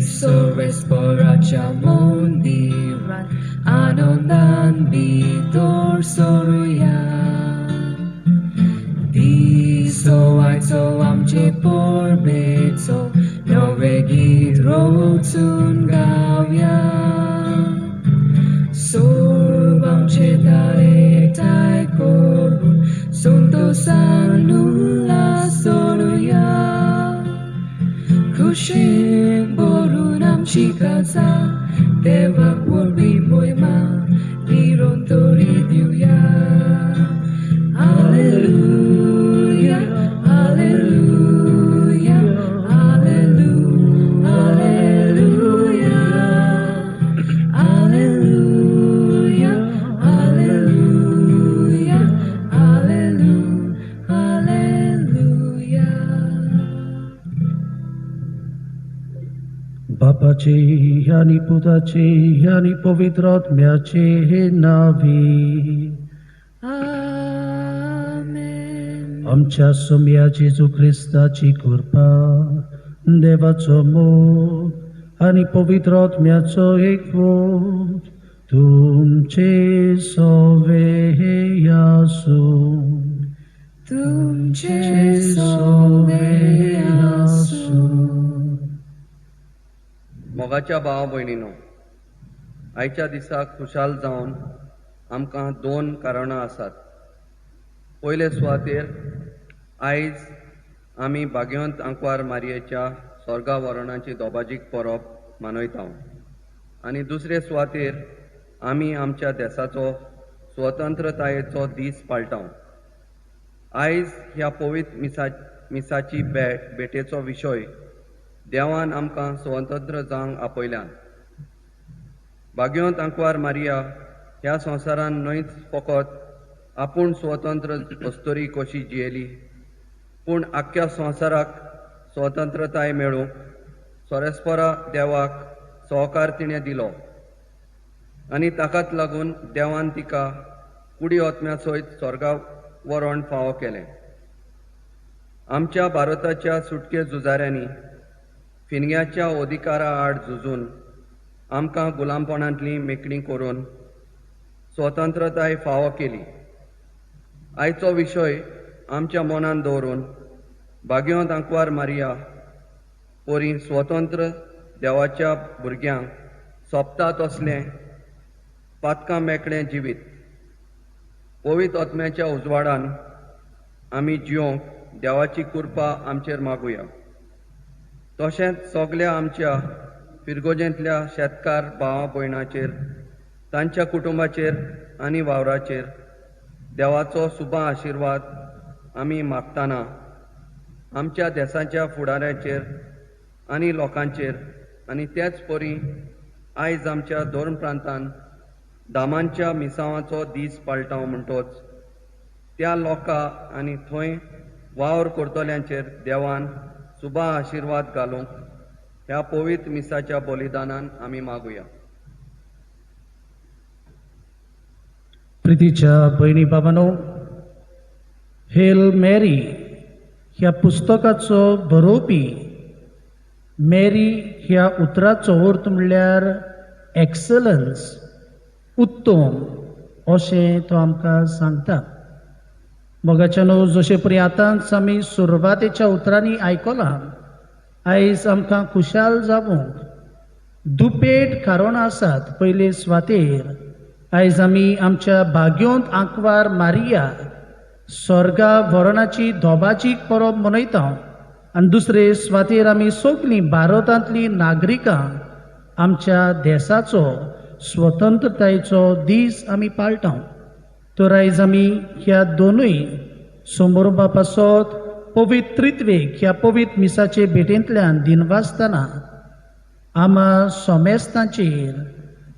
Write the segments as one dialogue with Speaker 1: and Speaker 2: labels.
Speaker 1: Soresporacia mondiran anonan bitor soruya Diso aito amche porbeto Norvegit rotun gavya Sorbam cetare tai korun Suntosanula soruya Kushik borunam chikaza Deva urbi moima Virontori diuya Hallelujah, hallelujah, hallelujah, hallelujah, hallelujah, hallelujah, hallelujah, hallelujah.
Speaker 2: बापाचे आणि पुताचे आणि पवित्र आत्म्याचे हे नावी
Speaker 1: Amen.
Speaker 2: आमच्या सोम्या जेजू ख्रिस्ताची कृपा देवाचो मोग आणि पवित्र आत्म्याचो एकवट तुमचे सवे आसूं
Speaker 1: तुमचे सवे आसूं.
Speaker 3: मोगाच्या भाव भयणीनो, आयच्या दिसा खुशाल जावन आमकां दोन कारणां आसात. पयले सुवातेर आयज आमी भाग्यवंत आंकवार मारयेच्या स्वर्गा वरणाची दोबाजीक परब मनयता आनी दुसरे सुवातेर आमी आमच्या देशाचो स्वतंत्रतायेचो दीस पाळटाव. आयज ह्या पवित्र मिसाची भेटेचो विशय देवान आमकां स्वतंत्र जावंक आपयल्यान. भाग्यवंत आंकवार मारिया ह्या संवसारान न्हयच फकत आपूण स्वतंत्र वस्तोरी कशी जियेली, पूण आख्ख्या संवसाराक स्वतंत्रताय मेळूंक सोरेस्परा देवाक सहकार तिणें दिलो आनी ताकाच लागून देवान तिका कुडी ओतम्या सयत स्वर्गा वरण फावो केलें. आमच्या भारताच्या सुटके झुजाऱ्यांनी फिनग्याच्या अधिकारा आड झुजून आमकां गुलामपणांतली मेकळीं करून स्वतंत्रताय फावो केली. आयचो विशय आमच्या मनान दवरून भाग्यवंत आंकवार मारिया पोरी स्वतंत्र देवाच्या भुरग्यांक सोबता तसलें पातकां मेकळें जिवीत पवित्र आत्म्याच्या उजवाडान आमी जियोंक देवाची कृपा आमचेर मागुया. तशेंच सगळ्या आमच्या फिरगोजेंतल्या शेतकार भावा भयणांचेर, तांच्या कुटुंबाचेर आनी वावराचेर देवाचो शुभ आशिर्वाद आमी मागतना आमच्या देशाच्या फुडाऱ्यांचेर आनी लोकांचेर आनी तेच परी आयज आमच्या दोन प्रांतांत धामांच्या मिसावांचो दीस पाळटाव म्हणटोच त्या लोकां आनी थंय वावर करतल्यांचेर देवान शुभ आशिर्वाद घालूंक ह्या पवित्र मिसाच्या बलिदानान आमी मागुया.
Speaker 2: प्रितीच्या भयणी बाबांनो, हेल मॅरी ह्या पुस्तकाचो बरोवपी मॅरी ह्या उतराचो अर्थ म्हणल्यार एक्सलन्स, उत्तम अशें तो आमकां सांगता. मोगाच्यानो, जशे परी आतांच आमी सुरवातेच्या उतरांनी आयकलां, आयज आमकां खुशाल जावंक दुपेट कारणां आसात. पयले सुवातेर आयज आमी आमच्या भाग्यवंत आंकवार मारिया स्वर्गा वरणाची दोबाजीक परब मनयता आनी दुसरे सुवातेर आमी सगळीं भारतांतलीं नागरिकां आमच्या देशाचो स्वतंत्रतायेचो दीस आमी पाळटा. तर आयज आमी ह्या दोनूय समारंभा पासत पवित्रित्वेक ह्या पवित्र मिसाचे भेटेंतल्यान दिनवासतना आमा सोमेस्तांचेर,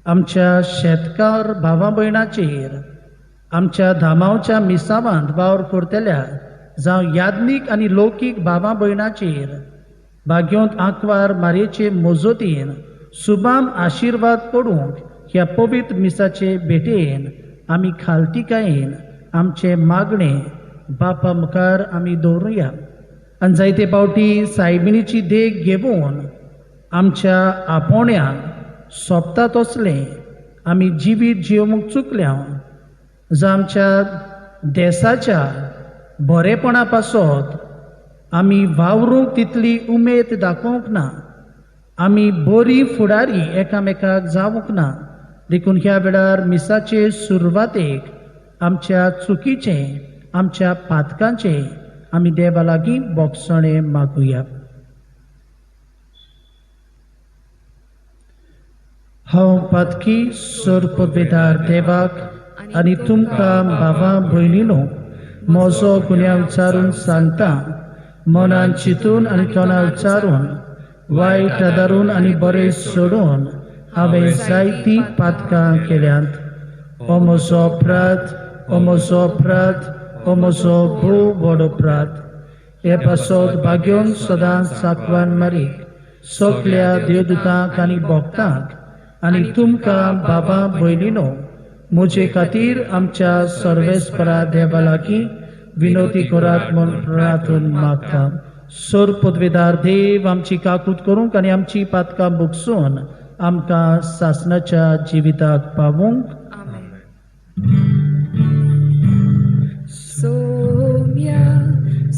Speaker 2: आमच्या शेतकार भावा भयणांचेर, आमच्या धामांवच्या मिसावांत वावर करतल्या जावं याज्ञीक आनी लौकीक भावा भयणांचेर भाग्यवंत आंकवार मारयेचे मोजतीन शुभाम आशिर्वाद पडूंक ह्या पवित्र मिसाचे भेटेन आमी खालतिकायेन आमचे मागणे बापा मुखार आमी दवरुया. आनी जायते फावटी सायबिणीची देख घेवन आमच्या आपोण्याक सोबता तसलें आमी जिवीत जिवंक चुकल्या जावं आमच्या देशाच्या बरेपणा पासत आमी वावरूंक तितली उमेद दाखोवंक ना, आमी बरी फुडारी एकामेकाक जावंक ना. देखून ह्या वेळार मिसाचे सुरवातेक आमच्या चुकीचें, आमच्या पातकांचें आमी देवा लागीं बोगसणें मागुया. हांव पातकी सोर पदवेदार देवाक आनी तुमकां भावां भयणीनो म्हजो गुन्यांव विचारून सांगता. मनान चिंतून आनी तोंडां विचारून वायट आदारून आनी बरें सोडून हांवें जायतीं पातकां केल्यांत. हो म्हजो अपराध, हो म्हजो अपराध, हो म्हजो भोव व्हड अपराध. हे पासत भाग्योन सदांच सांकवान मारीक सगळ्या देवदूतांक आनी भक्तांक आनी तुमकां बाबा भयणीनो म्हजे खातीर आमच्या सर्वेस्परा देवा लागीं विनोती करात म्हूण प्रार्थून मागता. सोर पदवेदार देव आमची काकूट करूंक आनी आमची पातकां भोगसून आमकां सासणाच्या जिविताक पावूंक.
Speaker 1: Somia,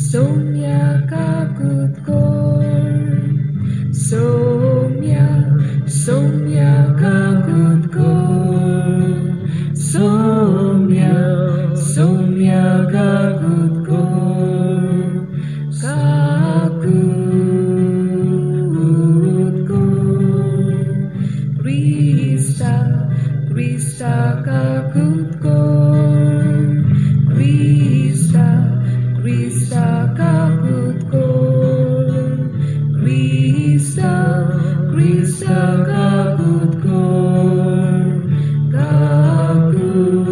Speaker 1: somia kakut kor. Somia, somia kakut kor. Somia, somia kakut kor. Kakut kor. Krista, Krista kakut kor. Krista, Krista kakut kor. Krista, Krista kakut kor. Kakut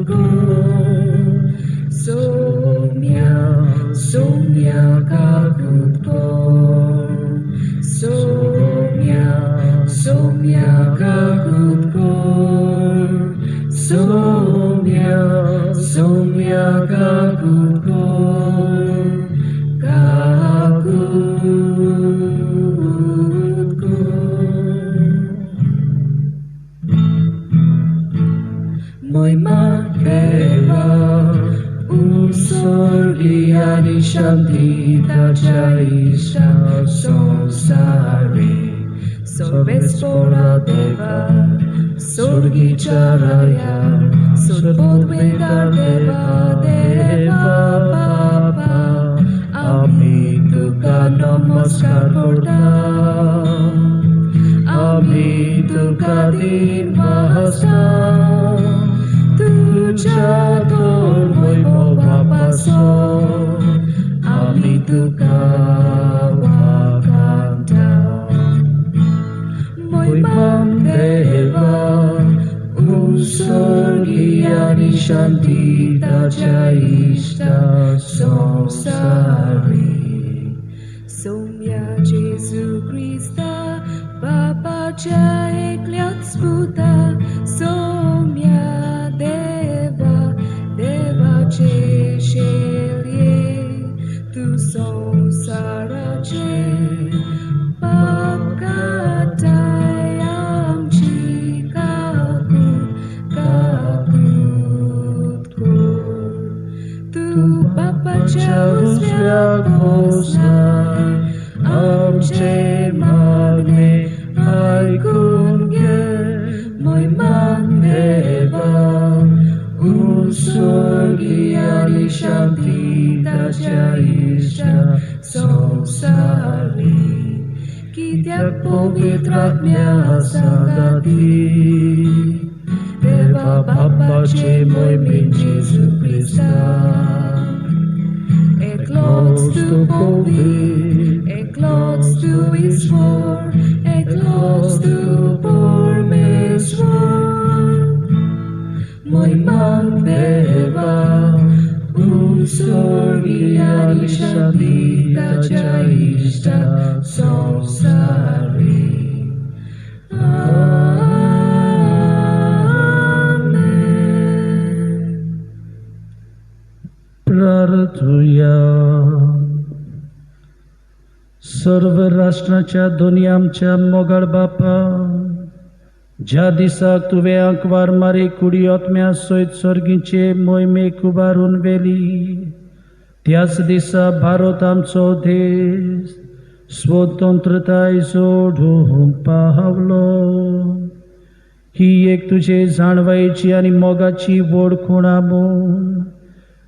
Speaker 1: kor. Somia, somia kakut kor. Somia, somia kakut kor. Somia, somia kakut kor. Kakut kor. Moi Deva, usorgiani shantita isha sonsari. Sorvespora Deva, sorgicharaya, sorpodvedar Deva, Deva Baba. Ami tuka namaskar kortam, ami tuka dirvahastam. Tuja tor moi bapaso, ami tuka wakantam. Moi Deva, usorgiani shantita jaishta sonsari. Somia Jesu Krista, Baba Jai Kliatsputa. Somia Deva, Deva Cheshelie, tu sonsara che. Papkatayam chikakut, kakut kor. Tu Papa Chausviak Vosnai, amche magne aikunge. Moi Deva, usorgiani shantita jaishta sonsari. Kityak povitratmya sagati. Deva Baba che moi min Jesu Krista. Eklots tu povit, eklots tu isvor, eklots tu pormesvor. Moi Deva, usorgiani shantita jaishta sonsari. Amen.
Speaker 2: प्रार्थुया. सर्व राष्ट्राच्या दोन्ही आमच्या मोगाळ बापा, ज्या दिसाक तुवें आंकवार मारी कुडी ओतम्या सयत सर्गीचे मोहिमेक उबारून वेली, त्याच दिसा भारत आमचो देश स्वतंत्रताय जोडूंक पावलो. ही एक तुझे जाणवायेची आनी मोगाची वळखूण म्हूण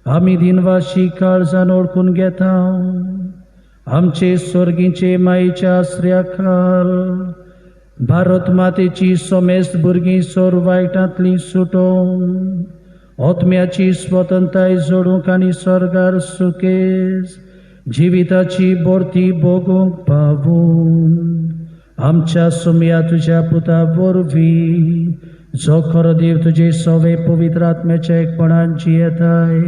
Speaker 2: आमी दिनवाशी काळजान ओळखून घेता. आमचे स्वर्गीचे मायेच्या आसऱ्या खाल भारत मातेची सोमेस्त भुरगीं सोर वायटांतली सुटोवन ओतम्याची स्वतंत्रताय जोडूंक आनी स्वर्गार सुखेस जिविताची बोरती भोगूंक पावून आमच्या सुमया तुझ्या पुता वरवीं जो खरो देव तुजे सवे पवित्र आत्म्याच्या एकपणान जियेताय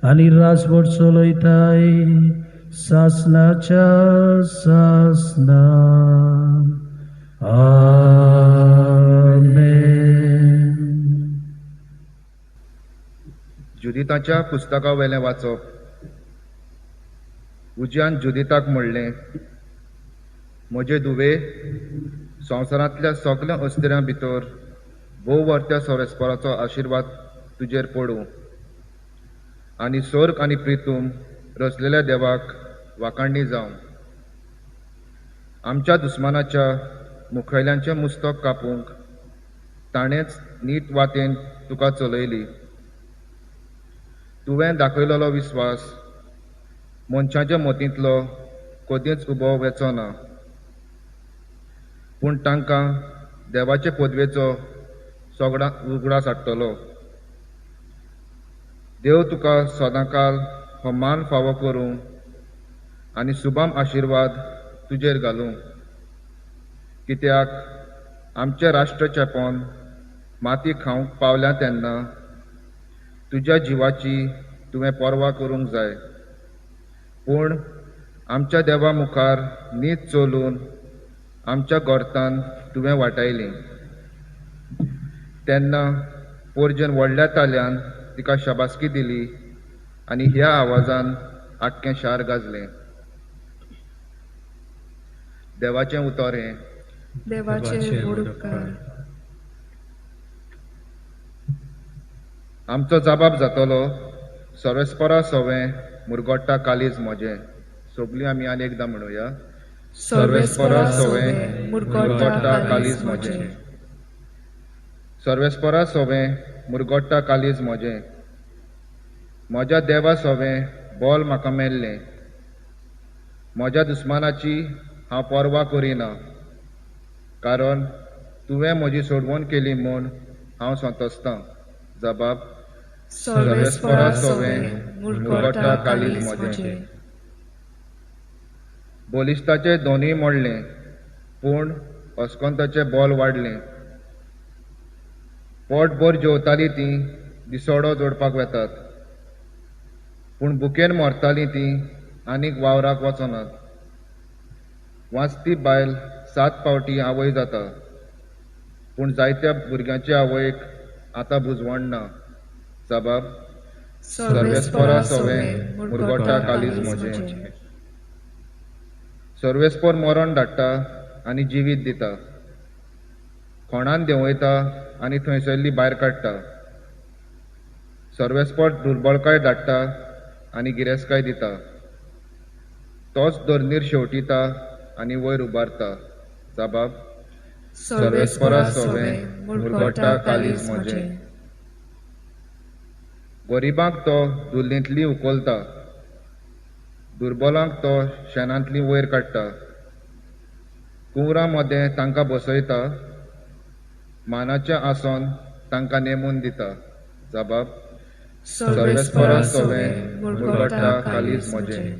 Speaker 2: आनी राजवट चलयताय सासनाच्या सासना. आमेन.
Speaker 4: जुदिताच्या पुस्तका वेलें वाचप. उज्यान जुदिताक म्हणलें, म्हजे धुवे, संवसारांतल्या सगळ्या अस्तिऱ्यां भितर भोव वर्त्या सोरेस्पराचो आशिर्वाद तुजेर पडूं आनी स्वर्ग आनी प्रितूम रचलेल्या देवाक वाखाणणी जावं. आमच्या दुस्मानाच्या मुखेल्यांचें मुस्तक कापूंक ताणेंच नीट वाटेन तुका चलयली. तुवें दाखयलेलो विस्वास मनशाच्या मतींतलो कधीच उबो वेचो ना, पूण तांकां देवाचे पदवेचो सगळा उगडास हाडटलो. देव तुका सदांकाल हो मान फावो करूं आनी सुभाम आशिर्वाद तुजेर घालूं. कित्याक आमचें राष्ट्र चेपोन माती खावंक पावल्या तेन्ना तुज्या जिवाची तुवें पर्वा करूंक जाय, पूण आमच्या देवा मुखार नीत चलून आमच्या गोरतान तुवें वाटायली. तेन्ना पोरजेन व्हडल्या ताल्यान तिका शाबासकी दिली आनी ह्या आवाजान आख्खें शार गाजलें. देवाचें उतोरें.
Speaker 1: देवाचे उपकार.
Speaker 4: आमचो जबाब जातलो, सर्वेस्परा सोवें मुरगोट्टा कालीज म्हजें. सगळीं आमी आनी एकदां म्हणुया. सर्वेस्परा सोवें मुरगोट्टा कालीज म्हजें. सर्वेस्परा सोवें मुरगोट्टा कालीज म्हजें. म्हज्या देवा सोवें बोल म्हाका मेल्लें. म्हज्या दुस्मानाची हांव पर्वा करिना, कारण तुवें म्हजी सोडवण केली म्हूण हांव संतोसतां. जबाब. सर्वेस्परा सोवें मुरगोट्टा कालीज म्हजें. बोलिस्ताचे दोनूय मोडलें, पूण अस्कोंताचें बोल वाडलें. पोटभर जेवतालीं तीं दिसोडो जोडपाक वेतात, पूण बुकेन मरतालीं तीं आनीक वावराक वचनात. वाचती बायल 7 फावटी आवय जाता, पूण जायत्या भुरग्यांच्या आवयक आतां बुजवण ना. जबाब. सर्वेस्परा सोवें मुरगोट्टा कालीज म्हजें. सर्वेस्पर मरण धाडटा आनी जिवीत दिता. खोणान देंवयता आनी थंयसरली भायर काडटा. सर्वेस्पर दुर्बळकाय धाडटा आनी गिरेस्काय दिता. तोच धरणीर शेवटिता आनी वयर उबारता. जबाब. सर्वेस्परा सोवें मुरगोट्टा कालीज म्हजें. गरिबांक तो दुल्लींतली उखलता, दुर्बलांक तो शेणांतली वयर काडटा. कुंवरां मदें तांकां बसयता, मानाचें आसन तांकां नेमून दिता. जबाब. सर्वेस्परा सोवें मुरगोट्टा कालीज म्हजें.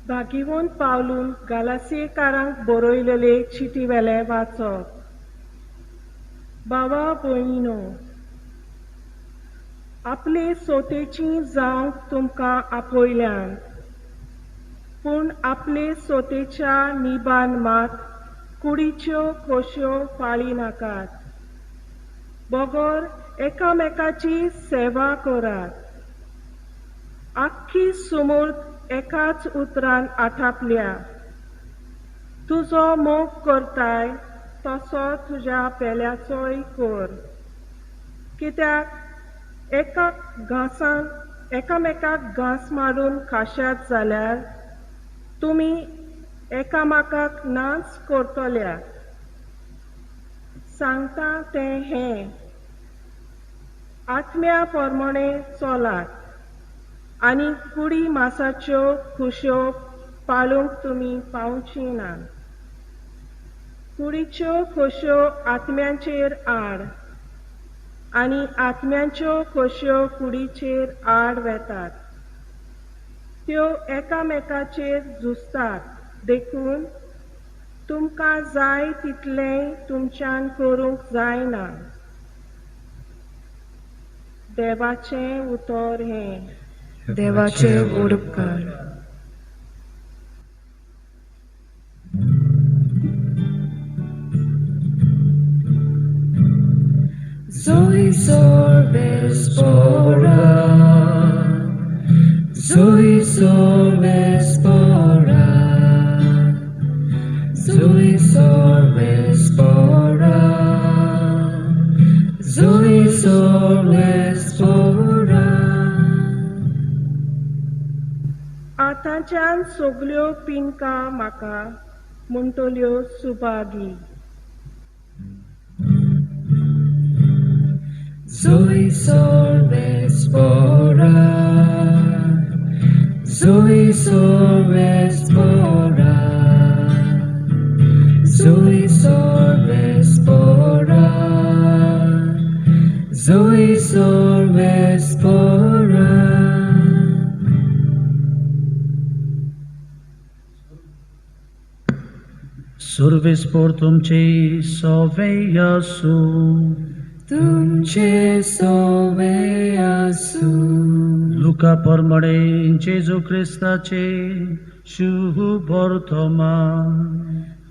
Speaker 5: भागिवंत पावलून गालासेकारांक बरयलेले चिटी वेले वाचप. बावा भयणीनो, आपले सोतेची जावंक तुमकां आपयल्यान, पूण आपले सोतेच्या निबान मात कुडीच्यो खोश्यो फाळी नाकात. बोगोर एकामेकाची सेवा करात. आख्खी सुमूर्त एकाच उतरान आठापल्या, तुजो मोग करताय तसो तुज्या पेल्याचोय कर. कित्याक एकामेकाक घास मारून खाशात जाल्यार तुमी एकामेकाक नाच करतल्या. सांगता तें हें, आत्म्या प्रमाणे चलात आनी कुडी मासाच्यो खुश्यो पाळूंक तुमी पावची ना. कुडीच्यो खोश्यो आत्म्यांचेर आड आनी आत्म्यांच्यो खोश्यो कुडीचेर आड वेतात. त्यो एकामेकाचेर झुजतात. देखून तुमकां जाय तितलें तुमच्यान करूंक जायना. देवाचें उतर हें.
Speaker 1: देवाचे उपकार. Zoe sorbes spora, Zoe sorbes spora, Zoe sorbes spora, Zoe sorbes spora.
Speaker 5: आतांच्यान सगल्यो पिनकां म्हाका म्हणटल्यो Subhagi.
Speaker 1: Zoe sorbes spora, Zoe sorbes spora, Zoe sorbes spora, Zoe sorbes spora.
Speaker 2: Survispor तुमचे सवे यासू,
Speaker 1: तुमचे सोवे आसू.
Speaker 2: लुका प्रमाणे जेजू ख्रिस्ताचे शुभ वर्तमान.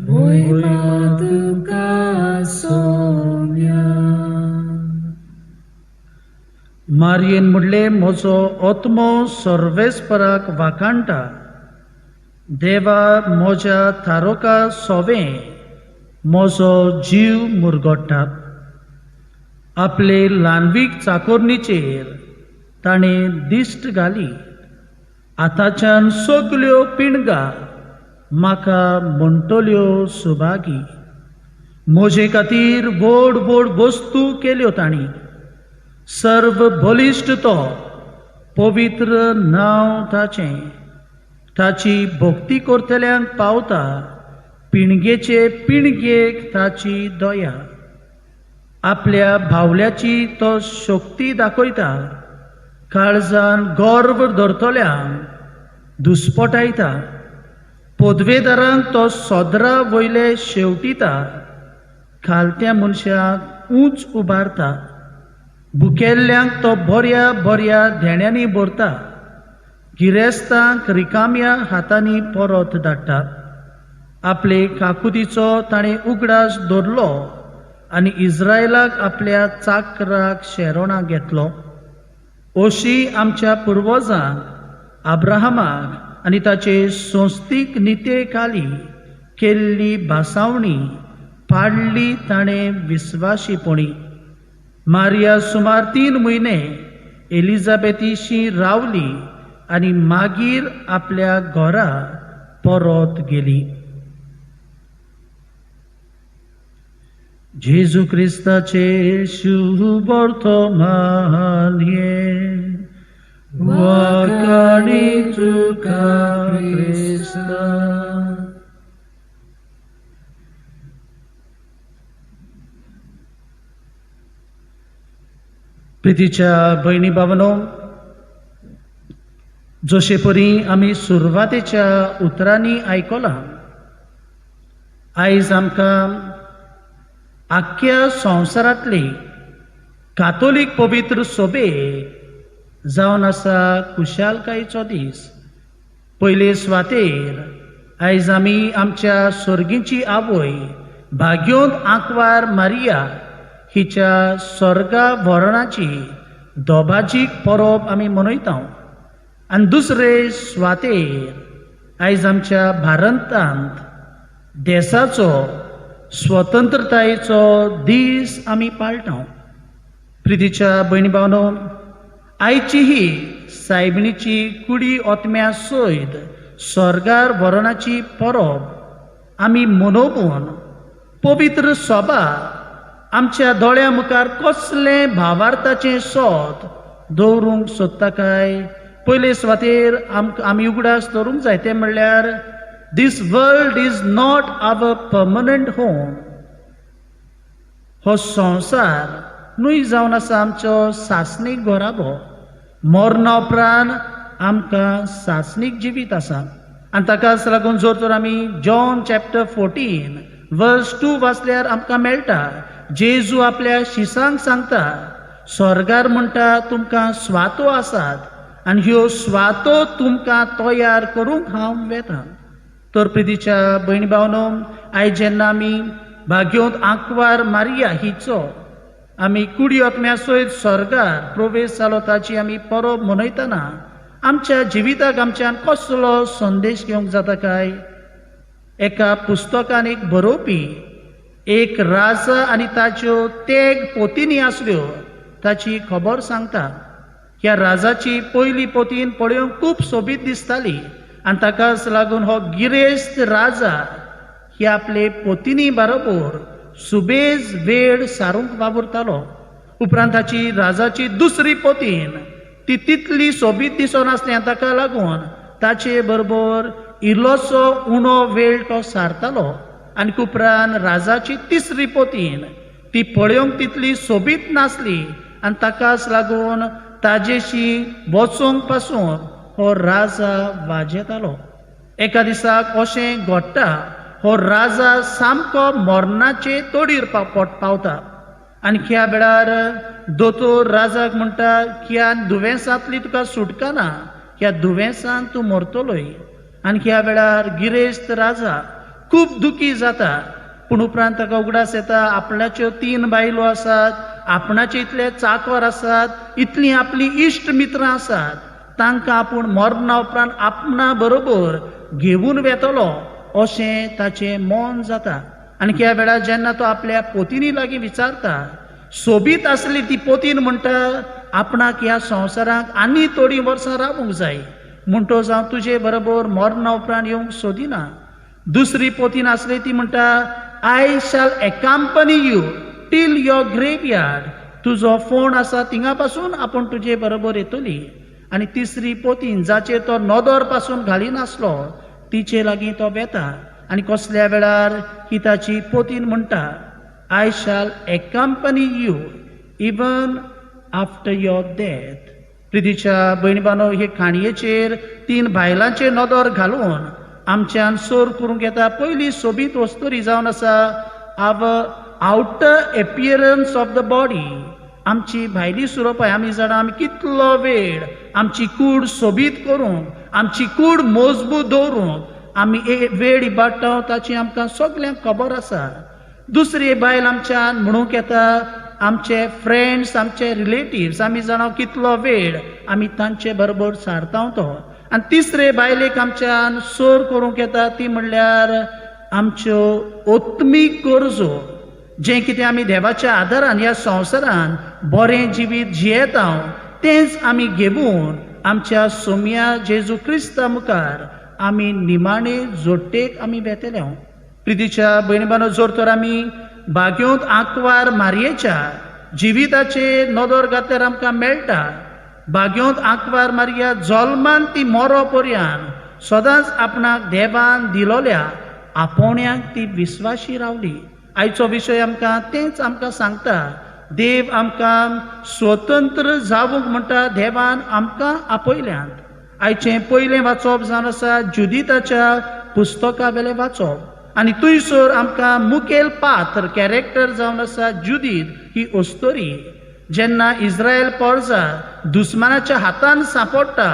Speaker 1: Moima तुका सोम्या.
Speaker 2: मारयेन म्हणले, म्हजो आत्मो सर्वेस्पराक वाखाणटा. देवा म्हज्या थारोका सोवे म्हजो जीव मुरगोडटा. आपले ल्हानवीक चाकोरणीचेर ताणें दिश्ट घाली. आतांच्यान सगल्यो पिणगा म्हाका म्हणटल्यो सुभागी. म्हजे खातीर व्हड व्हड वस्तू केल्यो तांणी. सर्व बलिश्ट तो, पवित्र नांव ताचें. ताची भक्ती करतल्यांक पावता. पिणगेचे पिणगेक ताची दया. आपल्या भावल्याची तो शक्ती दाखयता. काळजान गर्व धरतल्यांक दुस्पटायता. पदवेदारांक तो सोदरा वयले शेवटिता. खालत्या मनशाक उंच उबारता. भुकेल्ल्यांक तो बऱ्या बऱ्या धेण्यांनी भरता. गिरेस्तांक रिकाम्या हातांनी परत धाडटा. आपले काकुतीचो ताणें उगडास दवरलो आनी इस्रायलाक आपल्या चाकराक शेरोणाक घेतलो. अशी आमच्या पुर्वजांक अब्राहमाक आनी ताचे संस्थीक निते खाली केल्ली भासावणी पाडली ताणें विस्वाशीपणी. मारिया सुमार 3 म्हयने एलिझाबेथीशी रावली आनी मागीर आपल्या घरा परत गेली. जेजू क्रिस्ताचे शुभ वर्तमान हे. वाकाणी तुका क्रिस्ता. प्रितीच्या भयणी भावनो, जशे परी आमी सुरवातेच्या उतरांनी आयकलां, आयज आमकां आख्ख्या संवसारांतली कातोलीक पवित्र सभे जावन आसा खुशालकायेचो दीस. पयले सुवातेर आयज आमी आमच्या सर्गीची आवय भाग्योंत आंकवार मारिया हिच्या स्वर्गा व्हरणाची दोबाजीक परब आमी मनयता. आनी दुसरे सुवातेर आयज आमच्या भारतांत देशाचो स्वतंत्रतायेचो दीस आमी पाळटा. प्रितीच्या भयणी भावनो, आयची ही सायबिणीची कुडी ओतम्या सयत स्वर्गार व्हरणाची परब आमी मनोवन पवित्र सभा आमच्या दोळ्या मुखार कसले भावार्थाचें सोत दवरूंक सोदता काय पयले सुवातेर आमी उगडास दवरूंक जाय तें म्हणल्यार this world is not our permanent home. हो संवसार न्हय जावन आसा आमचो सासणीक घोराबो. मरणा उपरांत आमकां सासणीक जिवीत आसा आनी ताकाच लागून जर तर आमी जॉन चॅप्टर 14 वर्स 2 वाचल्यार आमकां मेळटा जेजू आपल्या शिसांक सांगता, स्वर्गार म्हणटा तुमकां स्वातो आसात आनी ह्यो स्वातो तुमकां तयार करूंक हांव वेता. तर प्रितीच्या भयणी भावनो, आयज जेन्ना आमी भाग्योत आंकवार मारिया हिचो आमी कुडी ओतम्या सयत स्वर्गार प्रवेश जालो ताची आमी परब मनयतना आमच्या जिविताक आमच्यान कसलो संदेश घेवंक जाता काय. एका पुस्तकान एक बरोवपी एक राजा आनी ताच्यो तेग पोतिनी आसल्यो ताची खबर सांगता. ह्या राजाची पयली पोतीन पळोवंक खूब सोबीत दिसताली आनी ताकाच लागून हो गिरेस्त राजा ही आपले पोतिनी बरोबर सुबेज वेळ सारूंक वावुरतालो. उपरांत ताची राजाची दुसरी पोतीन ती तितली सोबीत दिसनासली आनी ताका लागून ताचे बरोबर इल्लोसो उणो वेळ तो सारतालो. आनी उपरांत राजाची तिसरी पोतीन ती पळोवंक तितली सोबीत नासली आनी ताकाच लागून ताजेशी वचोंक पासून हो राजा वाजेतालो. एका दिसाक अशें घडटा, हो राजा सामको मरणाचे तोडीर पावता आनी ह्या वेळार दोतोर राजाक म्हणटा की ह्या दुवेंसांतली तुका सुटका ना, ह्या दुवेंसान तूं मरतलोय. आनी ह्या वेळार गिरेस्त राजा खूब दुखी जाता. पूण उपरांत ताका उगडास येता आपणाच्यो 3 बायलो आसात, आपणाचे इतले चाकर आसात, इतलीं आपली इश्ट मित्रां आसात, तांकां आपूण मरणा उपरांत आपणा बरोबर घेवन वेतलो अशें ताचें मन जाता. आनी ह्या वेळार जेन्ना तो आपल्या पोतिनी लागीं विचारता, सोबीत आसली ती पोतीन म्हणटा आपणाक ह्या संवसाराक आनी थोडीं वर्सां रावूंक जाय म्हणटो जावं तुजे बरोबर मरणा उपरांत येवंक सोदिना. दुसरी पोतीन आसली ती म्हणटा I shall accompany you till your graveyard. तुजो फोण आसा थिंगा पासून आपूण तुजे बरोबर येतली. आनी तिसरी पोतीन जाचेर तो नदर पासून घालिनासलो तिचे लागीं तो वेता आनी कसल्या वेळार ही ताची पोतीन म्हणटा I shall accompany you even after your death. प्रितीच्या भयणी भावनो, हे खाणयेचेर 3 बायलांचे नदर घालून आमच्यान सोर करूंक येता. पयली सोबीत वस्तुरी जावन आसा आवर outer appearance of the body. आमची भायली सुरोवपाय आमी जाणा आमी कितलो वेळ आमची कूड सोबीत करूंक, आमची कूड मजबूत दवरूंक आमी वेळ इबाडटा ताची आमकां सगल्यांक खबर आसा. दुसरी बायल आमच्यान म्हणूंक येता आमचे फ्रेंड्स, आमचे रिलेटिव्स, आमी जाणा कितलो वेळ आमी तांचे बरोबर सारता तो. आनी तिसरे बायलेक आमच्यान सोर करूंक येता ती म्हणल्यार आमच्यो ओत्मीक गरजो, जें कितें आमी देवाच्या आदारान ह्या संवसारान बरें जिवीत जियेता तेंच आमी घेवन आमच्या सोम्या जेजू क्रिस्ता मुखार आमी निमाणे जोडटेक आमी वेतले. प्रितीच्या भयणी भावनो, जर तर आमी भाग्योत आंकवार मारयेच्या जिविताचे नदर घातल्यार आमकां मेळटा भाग्योत आंकवार मारया जल्मान ती मरो पर्यंत सदांच आपणाक देवान दिलोल्या आपोवण्यांक ती विस्वाशी रावली. आयचो विशय आमकां तेंच आमकां सांगता. देव आमकां स्वतंत्र जावूंक म्हणटा देवान आमकां आपयल्यांत. आयचें पयलें वाचप जावन आसा जुदिताच्या पुस्तका वेलें वाचप आनी थंयसर आमकां मुखेल पात्र कॅरेक्टर जावन आसा जुदीत ही ओस्तोरी. जेन्ना इस्रायल पर्जा दुस्मानाच्या हातान सांपडटा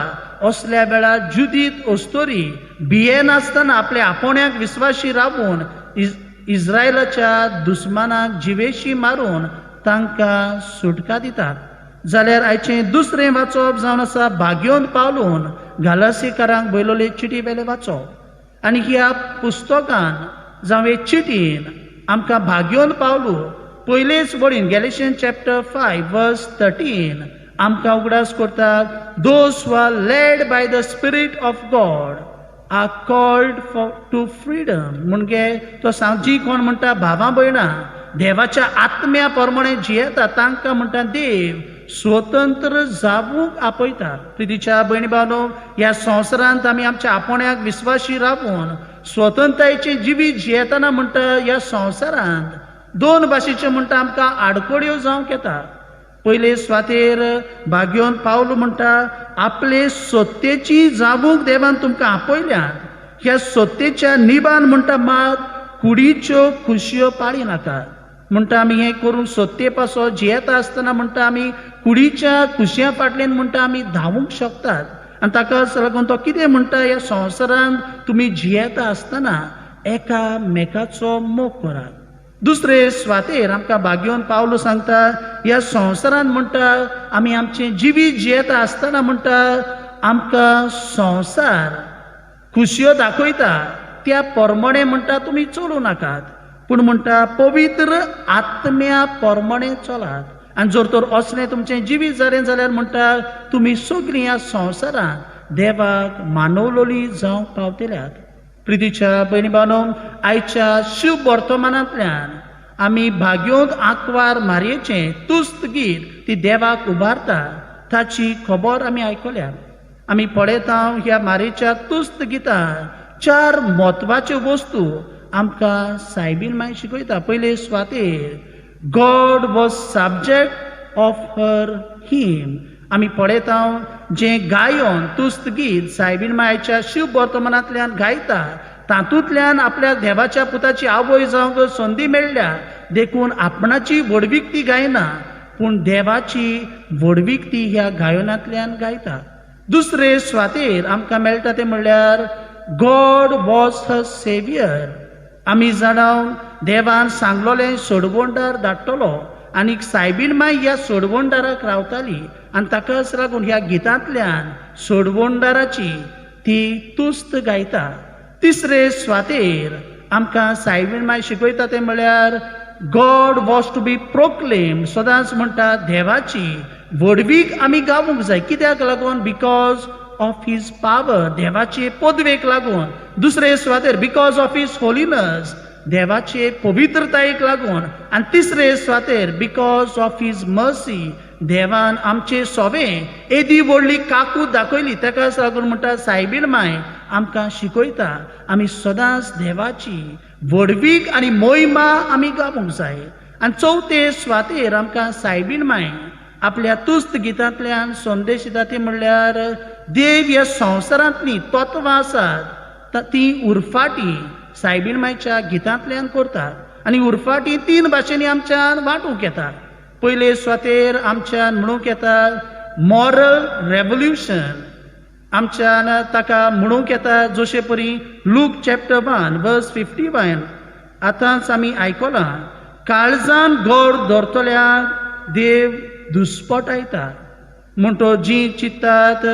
Speaker 2: असल्या वेळार जुदीत ओस्तोरी भियेनासतना आपल्या आपोवण्यांक विस्वाशी रावून इस्रायलाच्या दुस्मानाक जिवेशी मारून तांकां सुटका दितात. जाल्यार आयचें दुसरें वाचप जावन आसा भाग्योन पावलून गालासीकारांक बयलोले चिटी वेले वाचप आनी ह्या पुस्तकान जावं हे चिटीन आमकां भाग्योन पावलू पयलेच वडीन गॅलेशियन चॅप्टर 5 वर्स 13 आमकां उगडास करता those who are led by the spirit of God are called to freedom म्हणजे तो जी कोण म्हणटा भावां भयणां देवाच्या आत्म्या प्रमाणे जियेता तांकां म्हणटा देव स्वतंत्र जावूंक आपयता. प्रितीच्या भयणी भावनो, ह्या संवसारांत आमी आमच्या आपोण्याक विस्वाशी रावून स्वतंत्रतायेची जिवीत जियेतना म्हणटा ह्या संवसारांत दोन भाशेचे म्हणटा आमकां आडकोड्यो जावंक येता. पयले स्वातेर भाग्योन पावलो म्हणटा आपले सत्तेची जावूंक देवान तुमकां आपयल्यात. ह्या सत्तेच्या निबान म्हणटा मात कुडीच्यो खुशयो पाळी नाकात. म्हणटा आमी हें करून सत्ते पासो जियेता आसतना म्हणटा आमी कुडीच्या खुशयां फाटल्यान म्हणटा आमी धांवूंक शकतात. आनी ताकाच लागून तो कितें म्हणटा ह्या संवसारांत तुमी जियेता आसतना एकामेकाचो मोग करात. दुसरे स्वातेर आमकां भाग्योन पावलो सांगता ह्या संवसारांत म्हणटा आमी आमचें जिवीत जियेता आसतना म्हणटा आमकां संवसार खुशयो दाखयता त्या प्रमाणे म्हणटा तुमी चलूं नाकात, पूण म्हणटा पवित्र आत्म्या प्रमाणे चलात. आनी जर तर असलें तुमचें जिवीत जालें जाल्यार म्हणटा तुमी सगळीं ह्या संवसारांत देवाक मानवलोली जावंक पावतल्यात. प्रितीच्या भयणी भावनो, आयच्या शुभ वर्तमानांतल्यान आमी भाग्योन आंकवार मारयेचें तुस्त गीत ती देवाक उबारता ताची खबर आमी आयकल्या. आमी पळयता ह्या मारयेच्या तुस्त गितांत 4 म्हत्वाच्यो वस्तू आमकां सायबीन माय शिकयता. पयले स्वातेर God was subject of her him. आमी पळयता जें गायोन तुस्त गीत सायबीन मायच्या शुभ वर्तमानांतल्यान गायता तातूंतल्यान आपल्या देवाच्या पुताची आवय जावंक संदी मेळ्ळ्या देखून आपणाची व्हडविकती गायना पूण देवाची व्हडविकती ह्या गायनांतल्यान गायता. दुसरे स्वातेर आमकां मेळटा तें म्हणल्यार गॉड वॉज हर सेवियर. आमी जाणाव देवान सांगलोलें सोडवणदार धाडटलो आनी सायबीन माय ह्या सोडवणदाराक रावताली आनी ताकाच लागून ह्या गितांतल्यान सोडवणदाराची ती तुस्त गायता. तिसरे स्वातेर आमकां सायबीन माय शिकयता तें म्हळ्यार God was to be proclaimed. सदांच म्हणटा देवाची व्हडवीक आमी गावूंक जाय. कित्याक लागून? बिकॉज ऑफ हीज पावर, देवाचे पदवेक लागून. दुसरे स्वातेर बिकॉज ऑफ हीज होलिनस, देवाचे पवित्रतायेक लागून. आनी तिसरे स्वातेर बिकॉज ऑफ हीज मर्सी, देवान आमचे सोबें एदी व्हडली काकूट दाखयली ताकाच लागून म्हणटा सायबीन माय आमकां शिकयता आमी सदांच देवाची व्हडवीक आनी मोहिमा आमी गावूंक जाय. आनी चवथे स्वातेर आमकां सायबीन माय आपल्या तुस्त गितांतल्यान संदेश दिता ती म्हणल्यार देव ह्या संवसारांतलीं तत्वां आसात ती उरफाटी सायबीन मायच्या गितांतल्यान करतात आनी उरफाटी 3 भाशेनी आमच्यान वांटूंक येता. पयले स्वातेर आमच्यान म्हणूंक येता मॉरल रेवल्युशन. आमच्यान ताका म्हणूंक येता जशे परी लूक चॅप्टर 1 वर्स 51 आतांच आमी आयकलां काळजान घर धरतल्याक देव दुस्पटायता. म्हणटो जीं चिंततात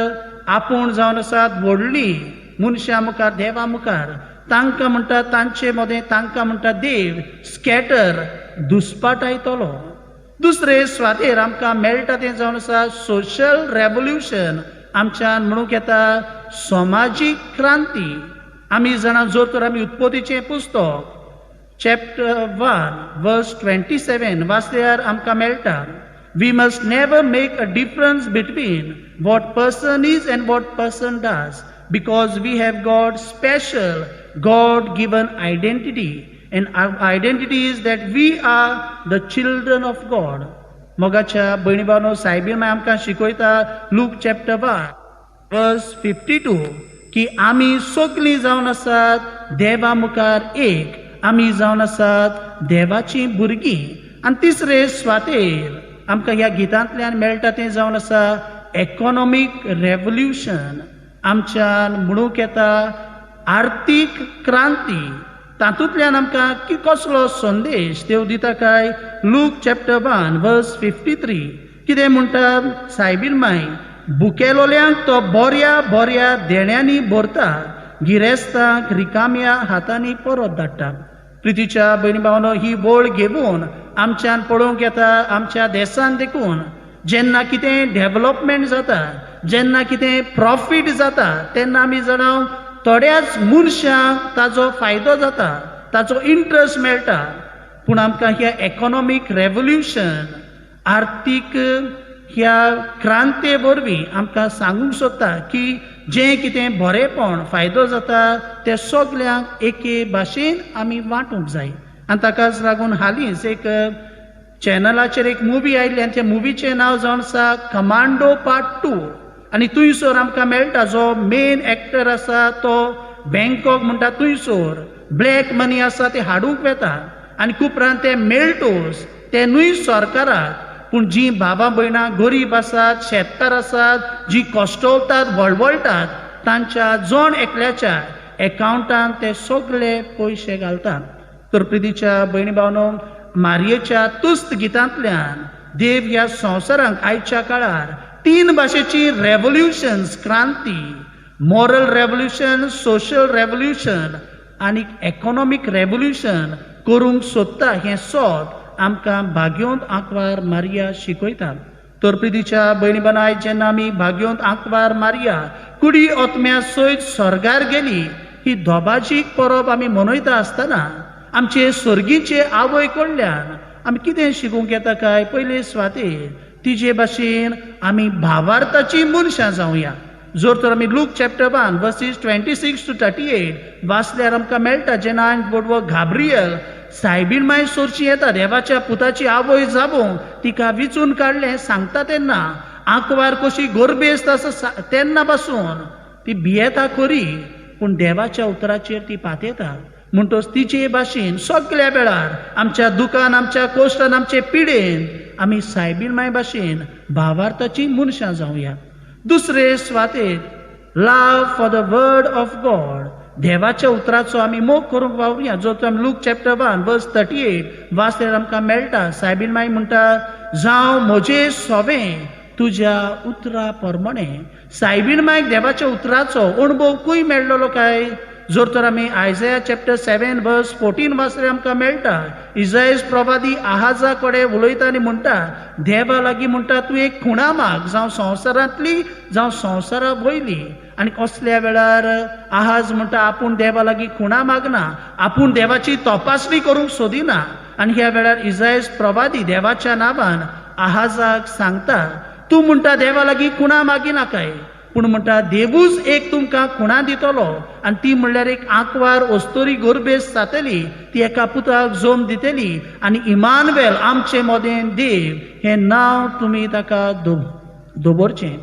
Speaker 2: आपूण जावन आसात व्हडली मनशां मुखार देवा मुखार तांकां म्हणटा तांचे मदें तांकां म्हणटा देव स्कॅटर दुस्पटायतलो. दुसरे स्वातेर आमकां मेळटा तें जावन आसा सोशल रेवल्युशन. आमच्यान म्हणूंक येता समाजीक क्रांती. आमी जाणा जर तर आमी उत्पत्तीचें पुस्तक चॅप्टर 1 वर्स 27 वाचल्यार आमकां मेळटा we must never make a difference between what person is and what person does because we have God's special God given identity and our identity is that we are the children of God. मोगाच्या भयणी भावनो soybean माय आमकां शिकयता look chapter 1 वर्स 52 की आमी सगळीं जावन आसात देवा मुखार एक, आमी जावन आसात देवाची भुरगीं. आनी तिसरे स्वातेर आमकां ह्या गितांतल्यान मेळटा तें जावन आसा इकॉनॉमीक रेवल्युशन. आमच्यान म्हणूंक येता आर्थीक क्रांती. तातूंतल्यान आमकां कसलो संदेश देव दिता काय लूक चॅप्टर 1 वर्स 53 कितें म्हणटा सायबीण माय भुकेलोल्यांक तो बऱ्या बऱ्या देण्यांनी भरता, गिरेस्तांक रिकाम्या हातांनी परत धाडटा. प्रितीच्या भयणी भावांनो, ही बोळ घेवन आमच्यान पळोवंक येता आमच्या देशान देखून जेन्ना कितें डेव्हलपमेंट जाता, जेन्ना कितें प्रॉफीट जाता, तेन्ना आमी जाणां थोड्याच मनशांक ताजो फायदो जाता, ताजो इंट्रस्ट मेळटा. पूण आमकां ह्या इकॉनॉमीक रेव्होल्युशन, आर्थीक ह्या क्रांते वरवीं आमकां सांगूंक सोदता की जें कितें बरेंपण फायदो जाता तें सगल्यांक एके भाशेन आमी वांटूंक जाय. आनी ताकाच लागून हालींच एक चॅनलाचेर एक मुवी आयिल्ली आनी त्या मुवीचें नांव जावन आसा कमांडो पार्ट 2. आनी थंयसर आमकां मेळटा जो मेन एक्टर आसा तो बँकॉक म्हणटा थंयसर ब्लॅक मनी आसा ते हाडूंक वेता आनी उपरांत ते मेळटोच ते न्हय सरकाराक, पूण जीं बाबा भयणां गरीब आसात, शेतकार आसात, जीं कश्टवतात, वळवळटात, तांच्या जण एकल्याच्या एकावंटान ते सगळे पयशे घालतात. तर प्रितीच्या भयणी भावांनो, मारयेच्या तुस्त गितांतल्यान देव ह्या संवसारांक आयच्या काळार 3 भाशेची रेव्होल्युशन्स, क्रांती, मॉरल रेव्होल्युशन, सोशल रेव्होल्युशन आनी इकॉनॉमीक रेव्होल्युशन करूंक सोदता हें सोद आमकां भाग्योंत आंकवार मारिया शिकयता. तर प्रितीच्या भयणी भावांनो, आयज जेन्ना आमी भाग्योंत आंकवार मारिया कुडी ओतम्या सयत स्वर्गार गेली, ही दोबाजीक परब आमी मनयता आसतना आमचे सर्गीचे आवय कडल्यान आमी कितें शिकूंक येता काय, पयले सुवातेर तिजे भाशेन आमी भावार्थाची मनशां जावया. जर तर आमी लूक चॅप्टर 1 वर्सीस 26 to 38 वाचल्यार आमकां मेळटा जेन्ना बोडवो घाब्रियल सायबीण माय सोरची येता देवाच्या पुताची आवय जावंक तिका विचून काडलें सांगता तेन्ना आंकवार कशी गोरबेस्त आसा तेन्ना पासून ती भियेता खरी, पूण देवाच्या उतराचेर ती पातयता. म्हणटच तिचे भाशेन सगळ्या वेळार आमच्या दुखान, आमच्या कोश्टान, आमचे पिडेन आमी सायबीण माय भाशेन भावार्थाची मनशां जावया. दुसरे सुवातेर love for the word of God, देवाच्या उतराचो आमी मोग करूंक वावुरया. जो तो आमी लूक चॅप्टर 1 वर्स 38 वाचल्यार आमकां मेळटा. सायबीण माय म्हणटा, जावं म्हजें सोवें तुज्या उतरा प्रमाणें. सायबीण मायक देवाच्या उतराचो अणभव खंय मेळ्ळलो काय, जर तर आमी आयझाया चॅप्टर 7 वर्स 14 वाचल्यार आमकां मेळटा. इजायस प्रवादी आहाजा कडेन उलयता आनी म्हणटा, देवा लागीं म्हणटा तूं एक खुणा माग, जावं संवसारांतली जावं संवसारा वयली. आनी कसल्या वेळार आहाज म्हणटा आपूण देवा लागीं खुणा मागना, आपूण देवाची तपासणी करूंक सोदिना. आनी ह्या वेळार इजायस प्रवादी देवाच्या नांवान आहाजाक सांगता, तूं म्हणटा देवा लागीं खुणा मागिना काय, पूण म्हणटा देवूच एक तुमकां खुणा दितलो आनी ती म्हणल्यार एक आंकवार अस्तोरी गोरबेस जातली, ती एका पुताक जोम दितली आनी इमानुएल आमचे मोदें देव हें नांव तुमी ताका दवरचें.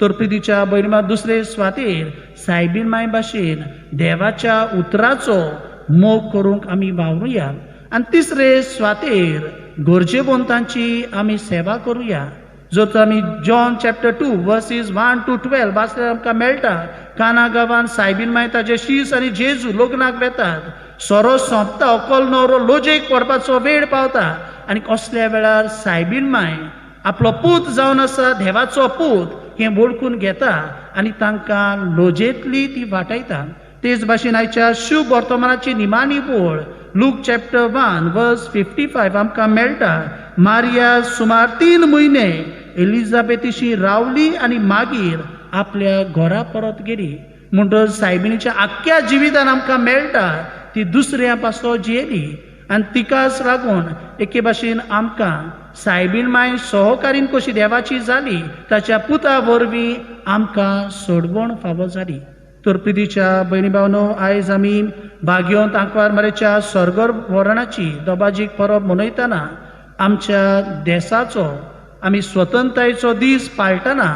Speaker 2: तर प्रितीच्या भयणी दुसरे सुवातेर सायबीण माय भाशेन देवाच्या उतराचो मोग करूंक आमी वावरुया. आनी तिसरे सुवातेर गरजेवंतांची आमी सेवा करुया. जर तर आमी जॉन चॅप्टर 2 वर्सीस 1 to 12 वाचल्यार आमकां मेळटा, काना गांवांत सायबीण माय ताजे शीस आनी जेजू लग्नाक वेतात. सोरो सोंपता, अकोल न्हवरो लोजयेक पडपाचो वेळ पावता आनी कसल्या वेळार सायबीण माय आपलो पूत जावन आसा देवाचो पूत हें वळखून घेता आनी तांकां लोजयेंतली ती वाटयता. तेच भाशेन आयच्या शुभ वर्तमानाची निमाणी वळ लूक चॅप्टर 1 वर्स 55 आमकां मेळटा. मारिया सुमार 3 म्हयने एलिझाबेथीशी रावली आनी मागीर आपल्या घरा परत गेली. म्हणटच सायबीणीच्या आख्ख्या जिवितान आमकां मेळटा ती दुसऱ्या पासो जियेली आनी तिकाच लागून एके भाशेन आमकां सायबीण माय सहकारीन कशी देवाची जाली, ताच्या पुता वरवीं आमकां सोडवण फावो जाली. तर प्रितीच्या भयणी भावांनो, आयज आमी भाग्योंत आंकवार मारेच्या सर्गर वरणाची दोबाजीक परब मनयतना आमच्या देशाचो आमी स्वतंत्रतायेचो दीस पाळटना,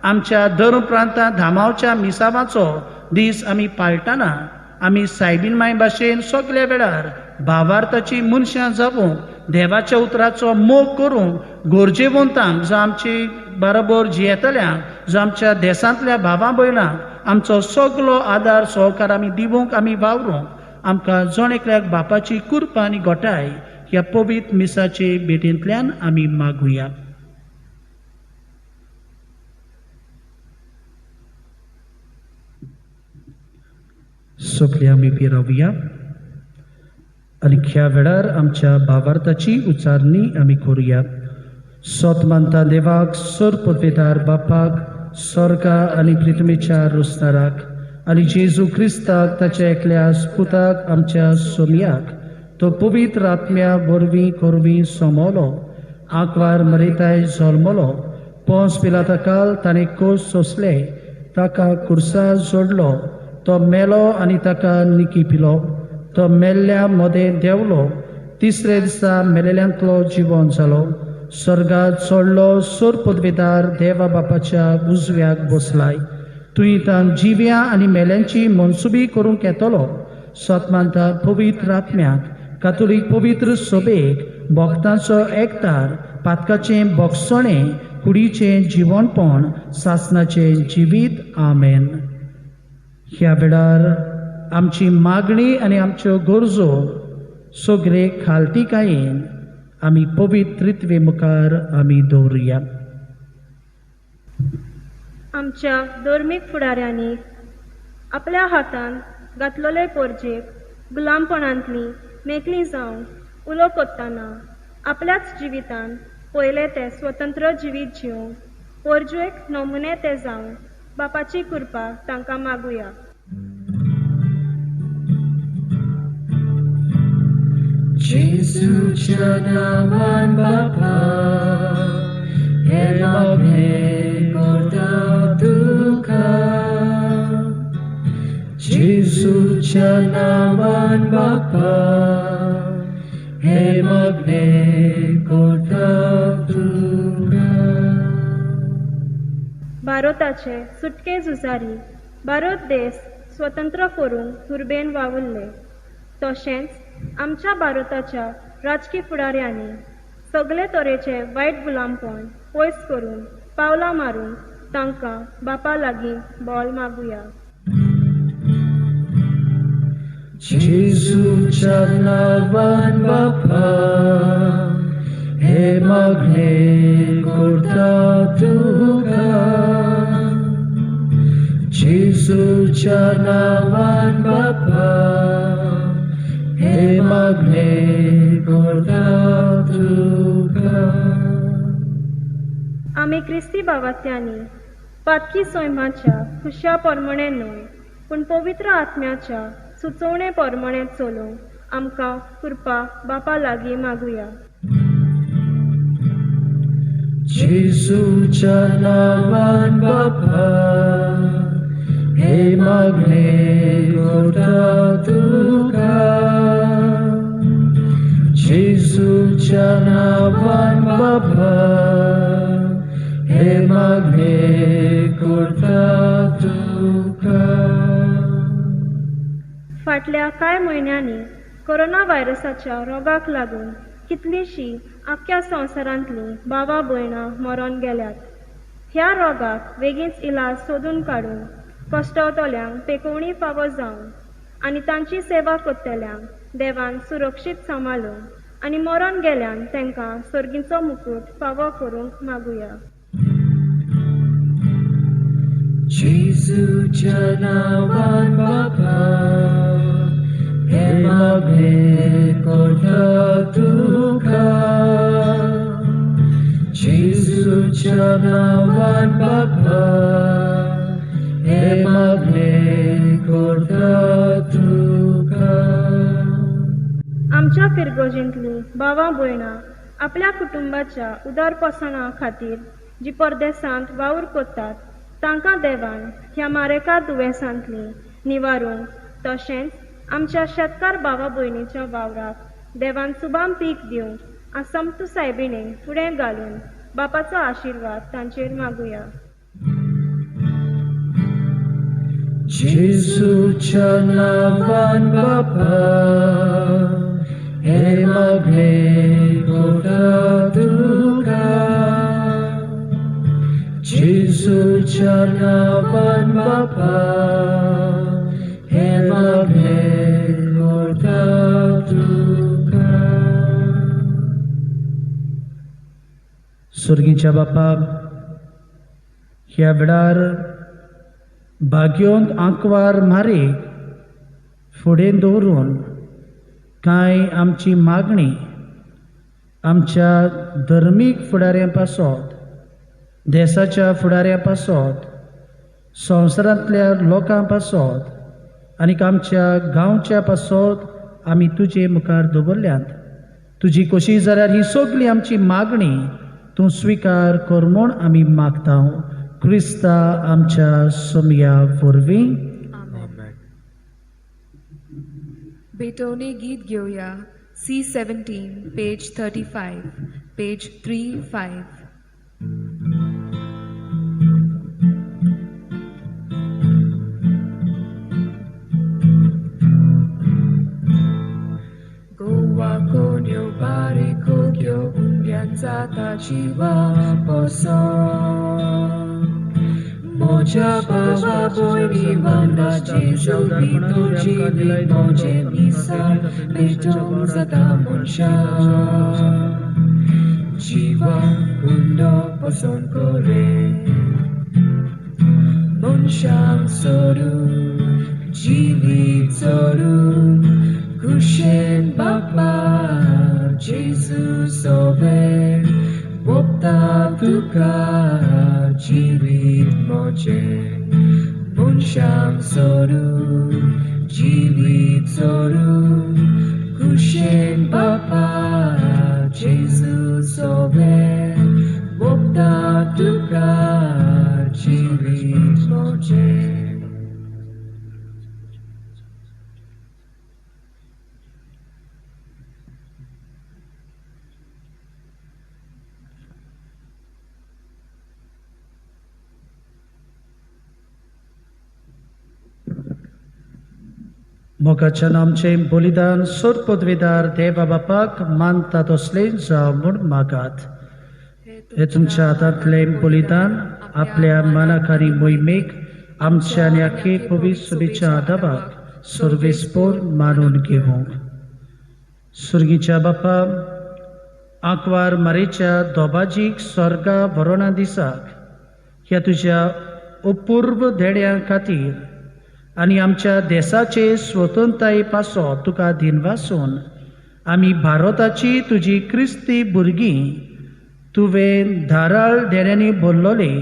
Speaker 2: आमच्या धर्म प्रांतांत धामावच्या मिसावाचो दीस आमी पाळटना आमी सायबीण माय भाशेन सगळ्या वेळार भावार्थाची मनशां जावूंक, देवाच्या उतराचो मोग करूंक, गरजेवंतांक जो आमचे बरोबर जियेतल्यांक, जो आमच्या देशांतल्या भावां भयणांक आमचो सगळो आदार सहकार आमी दिवंक आमी वावरूंक आमकां जण एकल्याक बापाची कृपा आनी घोटाय ह्या पवित्र मिसाचे भेटेंतल्यान आमी मागुया. सगळे आमी पिरावया आनी ह्या वेळार आमच्या भावार्थाची उच्चारणी आमी करुया. सोत मानता देवाक, सर पदवेदार बापाक, स्वर्गा आनी पृथ्वीच्या रुस्ताराक आनी जेजू क्रिस्ताक ताच्या एकल्या पुताक आमच्या सोम्याक तो पवित्र आत्म्या वरवीं करवीं सोमलो, आंकवार मरेताय जल्मलो, पोंस पिलाताकाल ताणें कोस सोंसले, ताका कुर्सा जोडलो, तो मेलो आनी ताका निकिपिलो, तो मेल्ल्या मदें देंवलो, तिसरे दिसा मेलेल्यांतलो जिवंत जालो, स्वर्गात चडलो, सर पदवेदार देवा बापाच्या उजव्याक बसलाय, तुवें तांक जिव्या आनी मेल्यांची मनसुबी करूंक येतलो, सतमानता पवित्र आत्म्याक, कातोलीक पवित्र सभेक, भक्तांचो एकठार, पातकाचें भोगसणें, कुडीचें जिवणपण, सासणाचें जिवीत. आमेन. ह्या वेळार आमची मागणी आनी आमच्यो गरजो सगळे खालतीकायेन आमी पवित्रित्वे मुखार आमी दवरुया.
Speaker 6: आमच्या धर्मीक फुडाऱ्यांनी आपल्या हातांत घातलेले पोरजेक गुलामपणांतली मेकळी जावन उलो कोत्ताना आपल्याच जिवितान पयले ते स्वतंत्र जिवीत जिवंक पोरजेक नमुने ते जावन बापाची कृपा तांकां मागुया.
Speaker 1: जेजूच्या नांवान बापा, हे मागणे करता तुका. जेजूच्या नांवान बापा, हे मागणे करता तुका.
Speaker 6: भारताचे सुटके झुजारी भारत देश स्वतंत्र करूंक हुर्बेन वावुरले. तशेंच आमच्या भारताच्या राजकीय फुडाऱ्यांनी सगळे तरेचे वायट गुलामपण पयस करून पावलां मारून तांकां बापा लागीं बोल मागुया.
Speaker 1: जेजूच्या नांवान बापा, हे मागणे करता तुका. जेजूच्या नांवान बापा, हे मागणे करता तुका.
Speaker 6: आमी क्रिस्ती भावात्यांनी पातकी सैमाच्या खुशा परमणे न्हय पूण पवित्र आत्म्याच्या सुचोवणे परमणे चलोवंक आमकां कृपा बापा लागीं मागुया.
Speaker 1: जेजूच्या नांवान बापा, हे मागणे करता तुका. जेजूच्या नांवान बापा, हे मागणे करता तुका.
Speaker 6: फाटल्या कांय म्हयन्यांनी कोरोना व्हायरसाच्या रोगाक लागून कितलींशीं आख्ख्या संवसारांतलीं भावां भयणां मरोन गेल्यात. ह्या रोगाक बेगीनच इलाज सोदून काडून कश्टावतल्यांक पेकोवणी फावो जावन आनी तांची सेवा कोत्तेल्यांक देवान सुरक्षीत सांबाळून आनी मरोन गेल्यांक तांकां सर्गीचो मुकूट फावो करूंक मागुया.
Speaker 1: जेजूच्या नांवान बापा, हे मागणे करता तुका. जेजूच्या नांवान बापा, हे मागणे करता तुका.
Speaker 6: आमच्या पिरगोजींतलीं भावां भयणां आपल्या कुटुंबाच्या उदारपसणा खातीर जी परदेसांत वावर कोत्तात तांकां देवान ह्या मारेकार दुयेंसांतलीं निवारूंक तशेंच आमच्या शेतकार भावा भयणीच्या वावराक देवान सुबाम पीक दिवंक आसमतू सायबिणेक फुडें घालून बापाचो आशिर्वाद तांचेर मागुया.
Speaker 1: जेजूच्या नांवान बापा, हे मागणे करता तुका. जेजूच्या नांवान बापा, हे मागणे करता तुका.
Speaker 2: स्वर्गीच्या बापाक ह्या वेळार भाग्योंत आंकवार मारे फुडें दवरून कांय आमची मागणी आमच्या धर्मीक फुडाऱ्यां पासत, देशाच्या फुडाऱ्यां पासत, संवसारांतल्या लोकां पासत आनी आमच्या गांवच्या पासत आमी तुजे मुखार दवरल्यात. तुजी कशी जाल्यार ही सगळी आमची मागणी तूं स्विकार कर म्हूण आमी मागता. क्रिस्ता आमच्या सोमया वरवीं.
Speaker 7: बेटोने गीत घेऊया. C17, page 35, page 35. Goa konyo bare kogyo undianza tachiwa poso. Moja baba boyni wanda Jesu bito jili moje misa betom zata monsha. Jiwa undo poson kore monshang soru jili soru kushen bapa Jesu sobe Bopta tuka jiwit moje munshang soru jiwit soru kushen bapa Jesus sobe Bopta tuka jiwit moje.
Speaker 2: मोगाच्या आमचें बलिदान सोरपदवेदार देवा बापाक मानता तसलें जावं म्हूण मागात. हे तुमच्या हातांतलें बलिदान आपल्या मनाक आनी मोहिमेक आमच्या आनी आख्खे पवित्र सभेच्या आदाबाक सर्वेस्पोर मानून घेवंक. सुर्गीच्या बापा, आंकवार मारेच्या दोबाजीक स्वर्गा व्हरोना दिसाक ह्या तुज्या अपूर्व धेड्या खातीर आनी आमच्या देशाचे स्वतंत्रताये पासत तुका दिनवासून आमी भारताची तुजी क्रिस्ती भुरगीं तुवें धाराळ धेड्यांनी भरलोले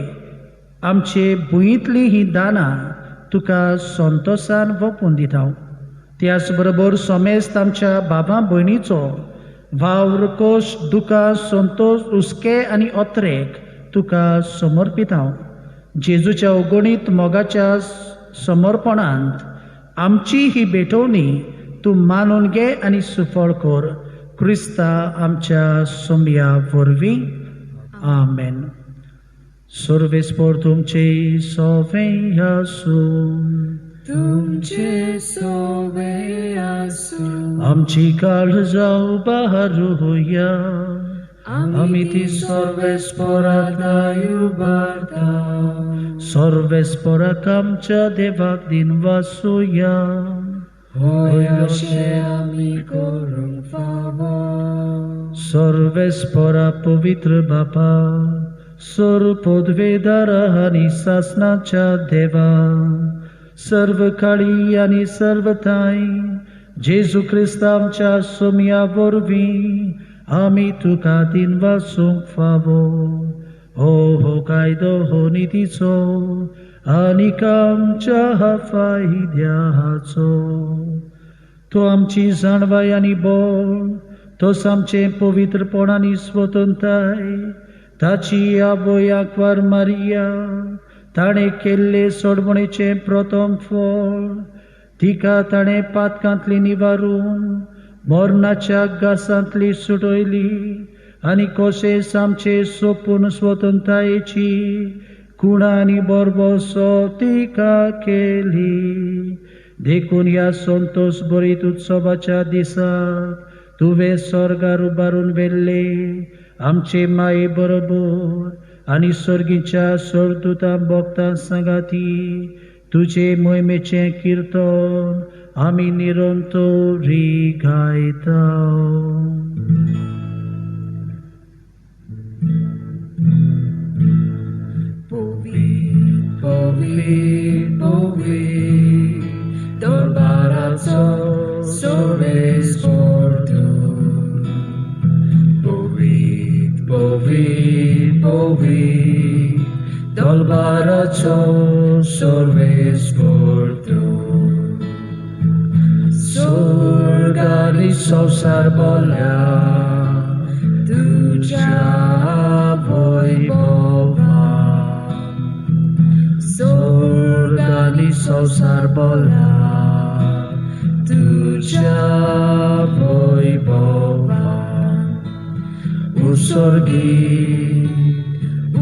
Speaker 2: आमचे भुंयीतलीं ही दानां तुका संतोशान वपून दिता. त्याच बरोबर समेस्त आमच्या बाबा भयणीचो वावर कोश दुकां संतोश हुस्के आनी ओत्रेक तुका समर्पिता. जेजूच्या अगणीत मोगाच्या समर्पणांत आमची ही भेटवणी तूं मानून घे आनी सुफळ कर. क्रिस्ता आमच्या सोमया वरवीं. आमेन. सर्वेस्पोर तुमचे सोवें आसूं.
Speaker 7: तुमचे सोवे आसूं.
Speaker 2: आमची काळजां उबारूया आमी ती सर्वेस्पोराक उबारता. सर्वेस्पोराक आमच्या देवाक दिनवासूया.
Speaker 7: होय अशें आमी करूंक फावो.
Speaker 2: सर्वेस्पोरा पवित्र बापा, सर्वपदवेदार आनी सासणाच्या देवा, सर्व काळी आनी सर्वथाय जेजू क्रिस्त आमच्या सोमया वरवीं आमी तुका दिनवासूंक फावो. हो कायदो हो नितीचो आनीक आमच्या फायद्याचो. तो आमची जाणवाय आनी बळ, तोच आमचें पवित्रपण आनी स्वतंत्रताय ताची आवय आंकवार मारिया ताणें केल्ले सोडवणेचें प्रथम फळ. तिका ताणें पातकांतली निवारून मरणाच्या गासांतली सुटयली आनी कशेंच आमचे सोपून स्वतंत्रतायेची कुणा आनी बरबसो तिका केली. देखून ह्या संतोश भरीत उत्सवाच्या दिसाक तुवें स्वर्गार उबारून व्हेल्ले आमचे माये बरोबर आनी सर्गीच्या सरदुतां भक्तां सांगाती तुजे मोहिमेचें किर्तन आमी निरंतरी गायता.
Speaker 7: Povi, povi, povi, dolbarazo sobres fortun. Povit, povit, povit, dolbarazo sobres fortun. Sorgali संसार बोल्या तुझ्या वैभवा स्वर्गानी संसार बोल्या तुझ्या वैभवा उसर्गी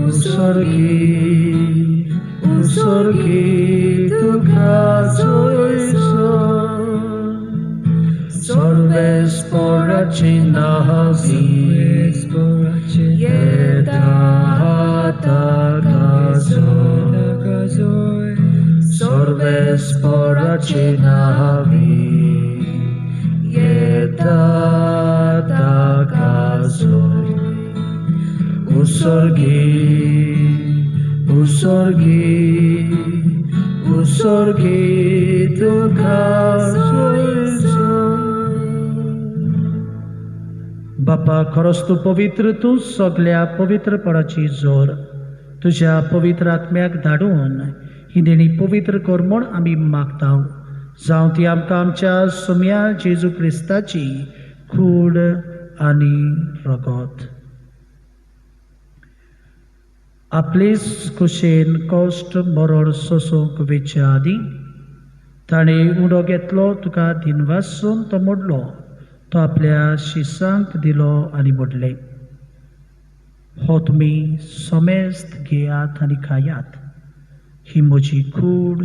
Speaker 7: उसर्गी उसर्गी तुका जोयसो Solves poraci nahazi, jedata kazoi. Solves poraci nahavi, jedata kazoi. Usorgi, usorgi, usorgi tu kazoi.
Speaker 2: बापा खरोच तूं पवित्र, तूं सगळ्या पवित्रपणाची जोर. तुझ्या पवित्र आत्म्याक धाडून ही देणी पवित्र कर म्हूण आमी मागतां. जावं ती आमकां आमच्या सोम्या जेजू क्रिस्ताची कूड आनी रगत. आपलेच कुशेन कश्ट मरण सोसूंक वेच्या आदी ताणें उडो घेतलो, तुका दिनवासून तो मोडलो. तो आपल्या शिसांक दिलो आनी मोडले. हो तुमी समेस्त घेयात आनी खायात. ही म्हजी कूड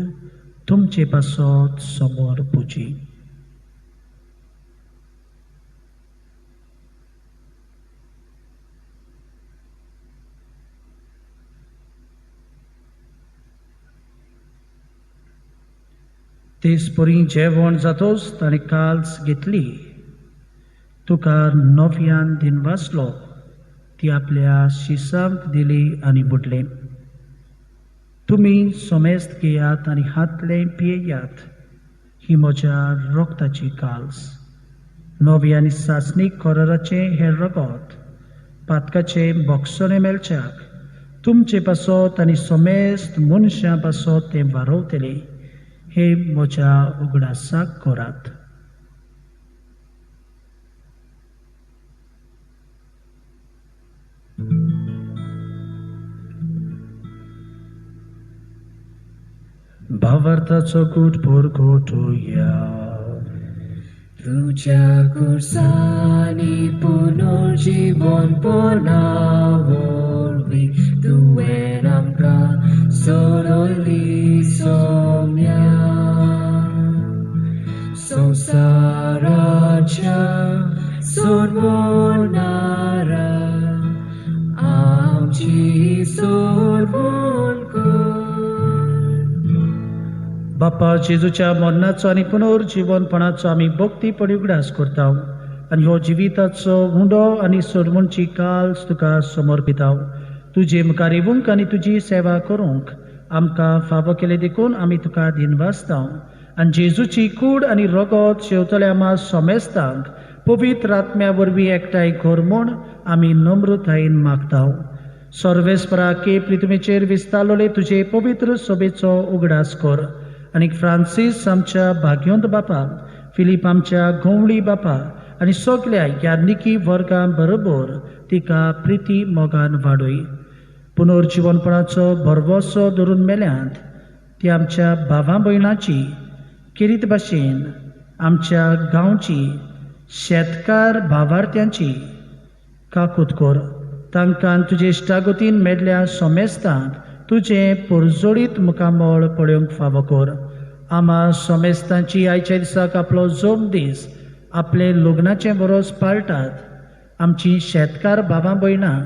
Speaker 2: तुमचे पासत समोर पुजी. तेच परी जेवण जातोच ताणें काल्स घेतली. तुका नव्यान दिनवासलो, ती आपल्या शिसांक दिली आनी बुडले. तुमी समेस्त घेयात आनी हातले पियेयात. ही म्हज्या रोगताची काल्स. नवे आनी सासणीक कोराराचे हे रगत पातकाचे बोगसणे मेलच्याक तुमचे पासत आनी समेस्त मनशां पासत तें वारोवतले. हे म्हज्या उगडासाक करात. भावार्थाचो गुटभर घोटुया.
Speaker 7: तुझ्या कुर्सानी पुनर्जीवन पोनावरवी तुवें आमकां सोडली सोम्या. संवसाराच्या सोडवणारा आमची सोडवण कर.
Speaker 2: बापा जेजूच्या मरणाचो आनी पुनर्जीवनपणाचो आमी भक्तीपणी उगडास करता आनी ह्यो जिविताचो हुंडो आनी सोडवणची काल्स तुका समर्पिता. तुजे मुखार येवंक आनी तुजी सेवा करूंक आमकां फावो केले देखून आमी तुका दिनवासता. आनी जेजूची कूड आनी रगत शेवतल्या आमा समेस्तांक पवित्र आत्म्या वरवीं एकठांय कर म्हूण आमी नम्रतायेन मागता. सर्वेस्परा के पृथ्वीचेर विस्तारलोले तुजे पवित्र सभेचो उगडास कर. आनी फ्रांसीस आमच्या भाग्यवंत बापा, फिलीप आमच्या घोवळी बापा आनी सगळ्या याज्ञिकी वर्गां बरोबर तिका प्रिती मोगान वाडय. पुनर्जीवनपणाचो भरवोसो धरून मेल्यांत ती आमच्या भावां भयणांची किरीत भाशेन आमच्या गांवची शेतकार भावार्थ्यांची काकूत कर. तांकां तुजे इश्टागतीन मेळ्ळ्या समेस्तांक तुजें परजोडीत मुखामळ पळोवंक फावो कर. आमा समेस्तांची आयच्या दिसाक आपलो जोग दीस आपले लग्नाचें बरोस पाळटात. आमची शेतकार भावां भयणां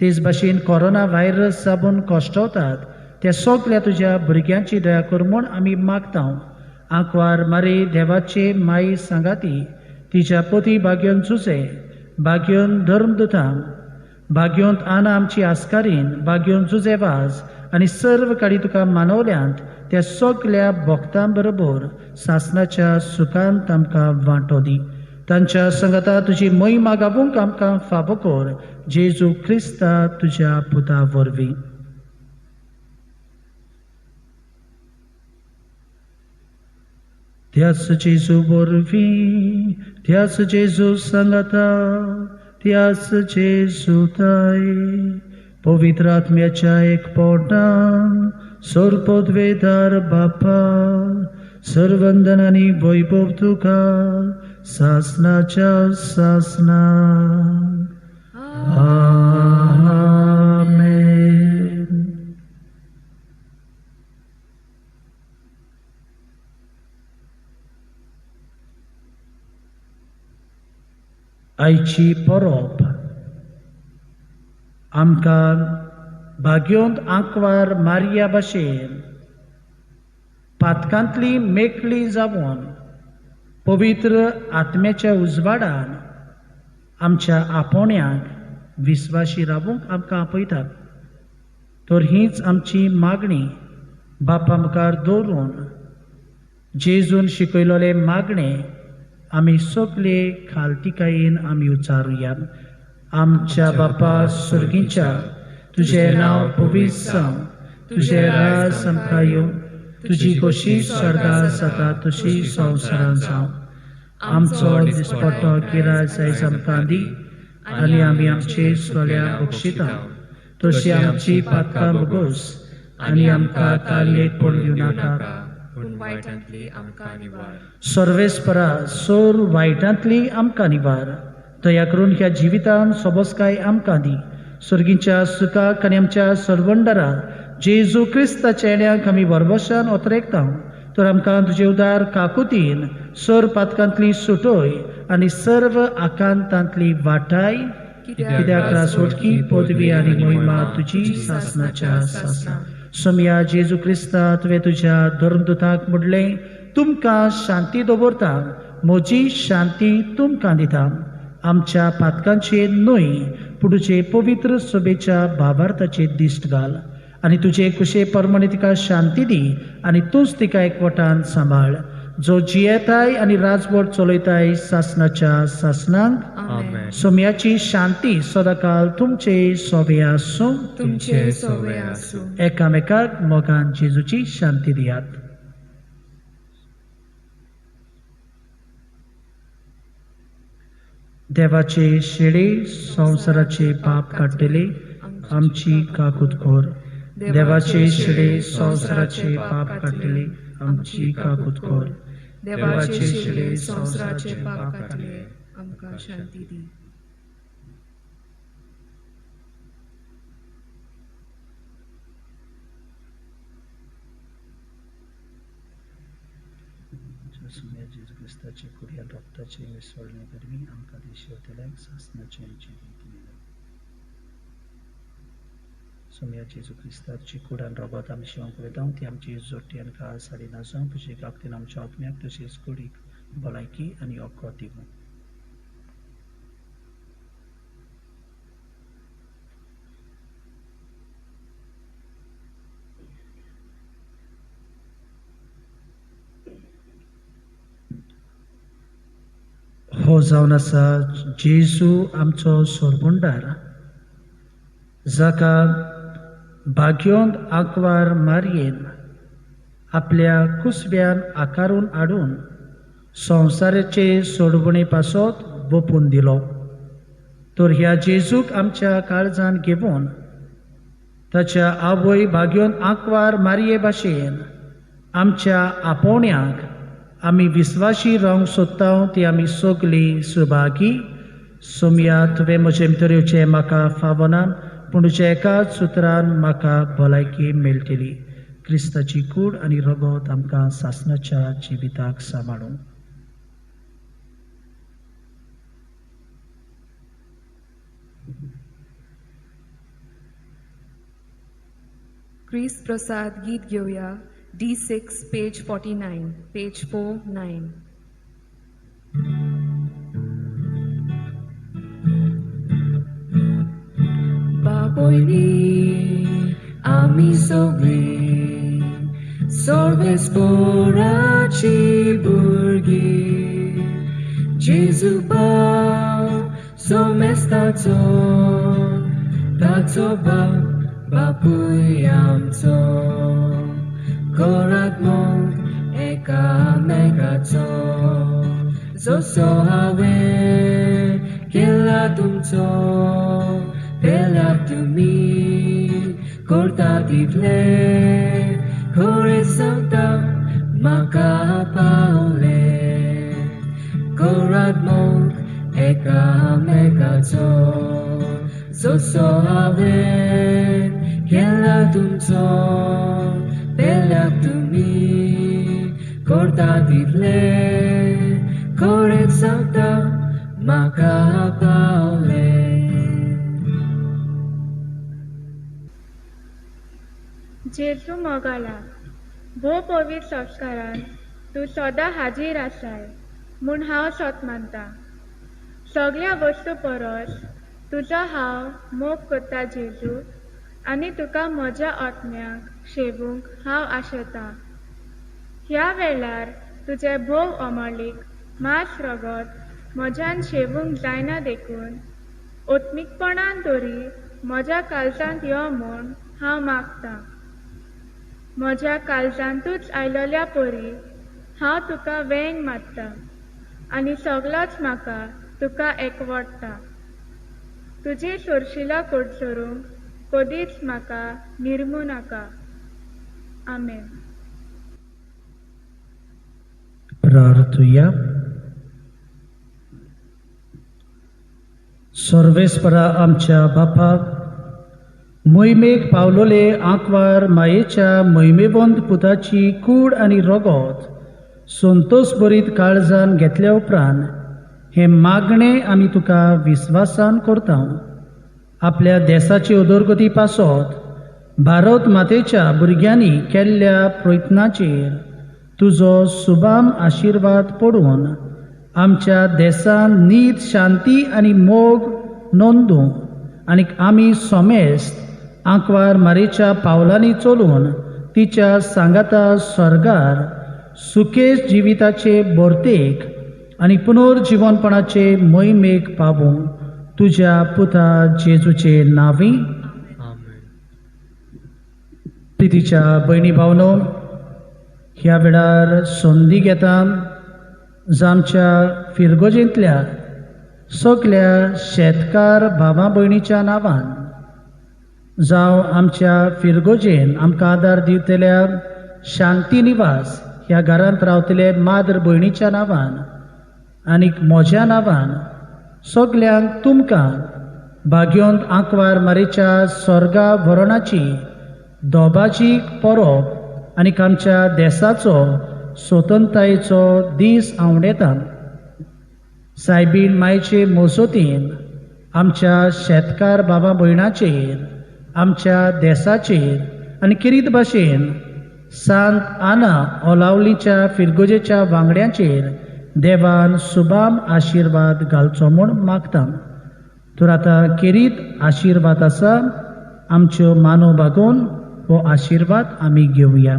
Speaker 2: तेच भाशेन कोरोना व्हायरस साबून कोश्टवतात त्या सगळ्या तुज्या भुरग्यांची दया कर म्हूण आमी मागता. आंकवार मारी देवाचे माई सांगाती, तिच्या पती भाग्योन जुजे, भाग्योन धर्मदुतां, भाग्योंत आना आमची आस्कारीन, भाग्योन जुजेवाज आनी सर्व काळी तुका मानवल्यांत त्या सगल्या भक्तां बरोबर सासणाच्या सुखांत आमकां वांटो दी. तांच्या संगता तुजी महिमा गावूंक आमकां फावो कर. जेजू क्रिस्ता तुज्या पुता वरवीं. त्याच जेजू वरवीं, त्याच जेजू संगता, त्याच जेजू ताय, पवित्र आत्म्याच्या एकपटान सर्वोद्वेदार बापा, सर्वंदन आनी वैभव तुका सासणाच्या सासणान. आमेन. आयची परब आमकां भाग्योंत आंकवार मारिया भाशेन पातकांतली मेकळी जावन पवित्र आत्म्याच्या उजवाडान आमच्या आपोण्याक विस्वाशी रावूंक आमकां आपयतात. तर हीच आमची मागणी बापा मुखार दवरून जेजून शिकयलोले मागणे आमी सगळे खालतिकायेन आमी उच्चारुया. आमच्या बापा सुर्गीच्या, तुझें नांव पवित्र जावं, तुझें राज आमकां येवं, तुजी कशी स्वर्गांत जाता तशी संवसारांत जावं. आमचो दिसपट्टो गिराय आयज आमकां दी, आनी आमी आमचे सोल्याक बक्षिता तशी आमची पातकां बगोस, आनी आमकां काल्लेक पडूं नाका,
Speaker 7: पूण वायटांतली आमकां निवार.
Speaker 2: सर्वेस्परा सोर वायटांतली आमकां निवार. दया करून ह्या जिवितान सोबस्काय आमकां दी. सुर्गीच्या सुखाक आनी आमच्या सर्वंडरा जेजू क्रिस्ताच्या येण्याक आमी वरवशान ओतरेकता. तर आमकां तुजे उदार काकुतीन सर पातकांतली सुटोय आनी सर्व आकांतांतली वाटाय, कित्याक रासवटकी पदवी आनी महिमा तुजी सासणाच्या सासणां. सोम्या जेजू क्रिस्ता तुवें तुज्या धर्मदुताक म्हणलें, तुमकां शांती दवरता, म्हजी शांती तुमकां दिता. आमच्या पातकांचेर न्हय पूण तुजे पवित्र सभेच्या भावार्थाचेर दिश्ट घाल, आनी तुजे कुशे परमणे तिका शांती दी, आनी तूंच तिका एकवटान सांबाळ, जो जियेताय आनी राजवट चलयताय सासणाच्या सासणांक.
Speaker 7: आमेन.
Speaker 2: सोम्याची शांती सदाकाल तुमचे सोबे आसूं.
Speaker 7: तुमचे सोवे आसूं.
Speaker 2: एकामेकाक मोगान जेजूची शांती दियात. देवाचे शेळे संवसाराचे पाप काडटले आमची काकूत खोर. देवाचे शेळे संवसाराचे पाप काडटले आमची काकूत खोर.
Speaker 7: देवाचे शिले संवसाराचे पाप काडले आमकां शांती दी.
Speaker 2: जेजू क्रिस्ताचे कुडया रक्ताचे मिसळणे करवी आमकां देशवतल्याक सासणाचे सोम्या जेजू क्रिस्ताची कुडान रगत आमी शिवंक वेतां ती आमची जोडटी आनी काळ साडी नासूं तुजे काकतीन आमच्या आत्म्याक तशेंच कुडीक भलायकी आनी ओको दिवं. हो जावन आसा जेजू आमचो सोरबुंडार, जाका भाग्योंत आंकवार मारयेन आपल्या कुसब्यान आकारून हाडून संवसाराचे सोडवणे पासत बोपून दिलो. तर ह्या जेजूक आमच्या काळजान घेवन ताच्या आवय भाग्योंत आंकवार मारये भाशेन आमच्या आपोवण्याक आमी विस्वाशी रावंक सोदता ती आमी सगळीं सुभागी. सोम्या तुवें म्हजे भितर येवचें म्हाका फावना, पूण तुज्या एकाच सुत्रान म्हाका भलायकी मेळटली. क्रिस्ताची कूड आनी रगत आमकां सासणाच्या जिविताक सांबाळूं.
Speaker 7: क्रिस्त प्रसाद गीत घेऊया. D6 page 49, page 49. बाबोयनी आमी
Speaker 1: आमी सगळीं सर्वेस्पराची भुरगीं जेजू भाव सोमेस्ताचो ताचो बापूय आमचो घरांत मोग एकामेकाचो जसो हांवें केला तुमचो पेल्यार तुमी करता तितले खरें सांगता म्हाका पावले घरांत मोग एकामेकाचो जसो हांवें केला तुमचो पेल्यार तुमी करता तितले खरें सांगता म्हाका पावले.
Speaker 6: जेजू मोगाला भोव पवित्र संस्कारान तूं सदां हाजीर आसाय म्हूण हांव सोत मानता. सगळ्या वस्तू परस तुजो हांव मोग करता जेजू आनी तुका म्हज्या आत्म्याक शेवूंक हांव आशेता. ह्या वेळार तुजे भोव अमळीक मांस रगत म्हज्यान शेवूंक जायना देखून ओत्मीकपणान तरी म्हज्या काळजांत यो म्हूण हांव मागतां. म्हज्या काळजांतूच आयलोल्या परी हांव तुका वेंग मारतां आनी सगळोच म्हाका तुका एकवटता. तुजी सोरशिला कोडसरूंक कधीच म्हाका निर्मू नाका. आमेन.
Speaker 2: प्रार्थुया. सर्वेस्परा आमच्या बापाक मोहिमेक पावलोले आंकवार मायेच्या मोहिमेवंत पुताची कूड आनी रगत संतोश भरीत काळजान घेतल्या उपरांत हे मागणें आमी तुका विस्वासान करता. आपल्या देशाची उदरगती पासत भारत मातेच्या भुरग्यांनी केल्ल्या प्रयत्नाचेर तुजो सुबाम आशिर्वाद पडून आमच्या देशान नीत शांती आनी मोग नोंदूं आनी आमी सोमेस्त आंकवार मारेच्या पावलांनी चलून तिच्या सांगाता स्वर्गार सुखेश जिविताचे बोर्तेक आनी पुनर्जीवनपणाचे मोहिमेक पावूं तुज्या पुता जेजूचे नांवी. प्रितीच्या भयणी भावनो, ह्या वेळार संदी घेता आमच्या फिरगोजेंतल्या सगळ्या शेतकार भावां भयणीच्या नांवान जावं आमच्या फिरगोजेन आमकां आदार दिवतल्या शांती निवास ह्या घरांत रावतले माद्र भयणीच्या नांवान आनीक म्हज्या नांवान सगल्यांक तुमकां भाग्योंत आंकवार मारेच्या स्वर्गा भरणाची दोबाची परब आनीक आमच्या देशाचो स्वतंत्रतायेचो दीस आवडेता. सायबीण मायचे मोसोतीन आमच्या शेतकार भावा भयणाचेर आमच्या देशाचेर आनी किरीत भाशेन सांत आना ओलावलीच्या फिरगोजेच्या वांगड्यांचेर देवान सुबाम आशिर्वाद घालचो म्हूण मागता. तर आतां किरीत आशिर्वाद आसा आमच्यो मानो बागोवन हो आशिर्वाद आमी घेवया.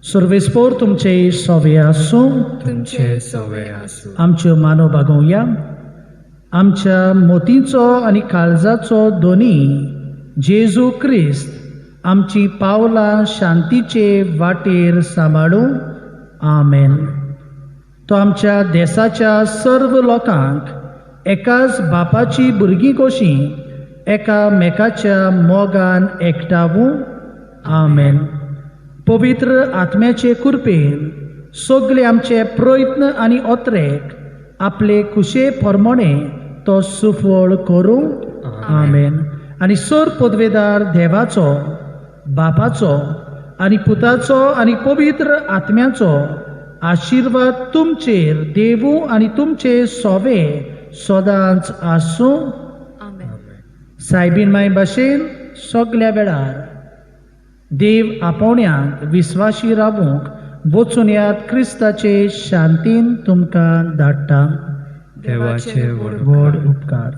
Speaker 2: सर्वेस्पोर तुमचे सोवे आसूं.
Speaker 1: तुमचे सोवे आसूं.
Speaker 2: आमच्यो मानो बागोवया. आमच्या मोतीचो आनी काळजाचो दोनी जेजू क्रिस्त आमची पावलां शांतीचे वाटेर सांबाळूं. आमेन. तो आमच्या देशाच्या सर्व लोकांक एकाच बापाची भुरगीं कशीं एकामेकाच्या मोगान एकठावूं. आमेन. पवित्र आत्म्याचे कृपेन सगळे आमचे प्रयत्न आनी ओत्रेक आपले कुशे प्रमाणे तो सुफळ करूं. आमेन. आनी सर पदवेदार देवाचो बापाचो आनी पुताचो आनी पवित्र आत्म्याचो आशिर्वाद तुमचेर देवू आनी तुमचे सोवे सदांच आसूं. सायबीण माय भाशेन सगळ्या वेळार देव आपोवण्यांत विस्वाशी रावूंक वचून यात क्रिस्ताचे शांतीन तुमकां धाडटा.
Speaker 1: देवाचे
Speaker 2: व्हड उपकार.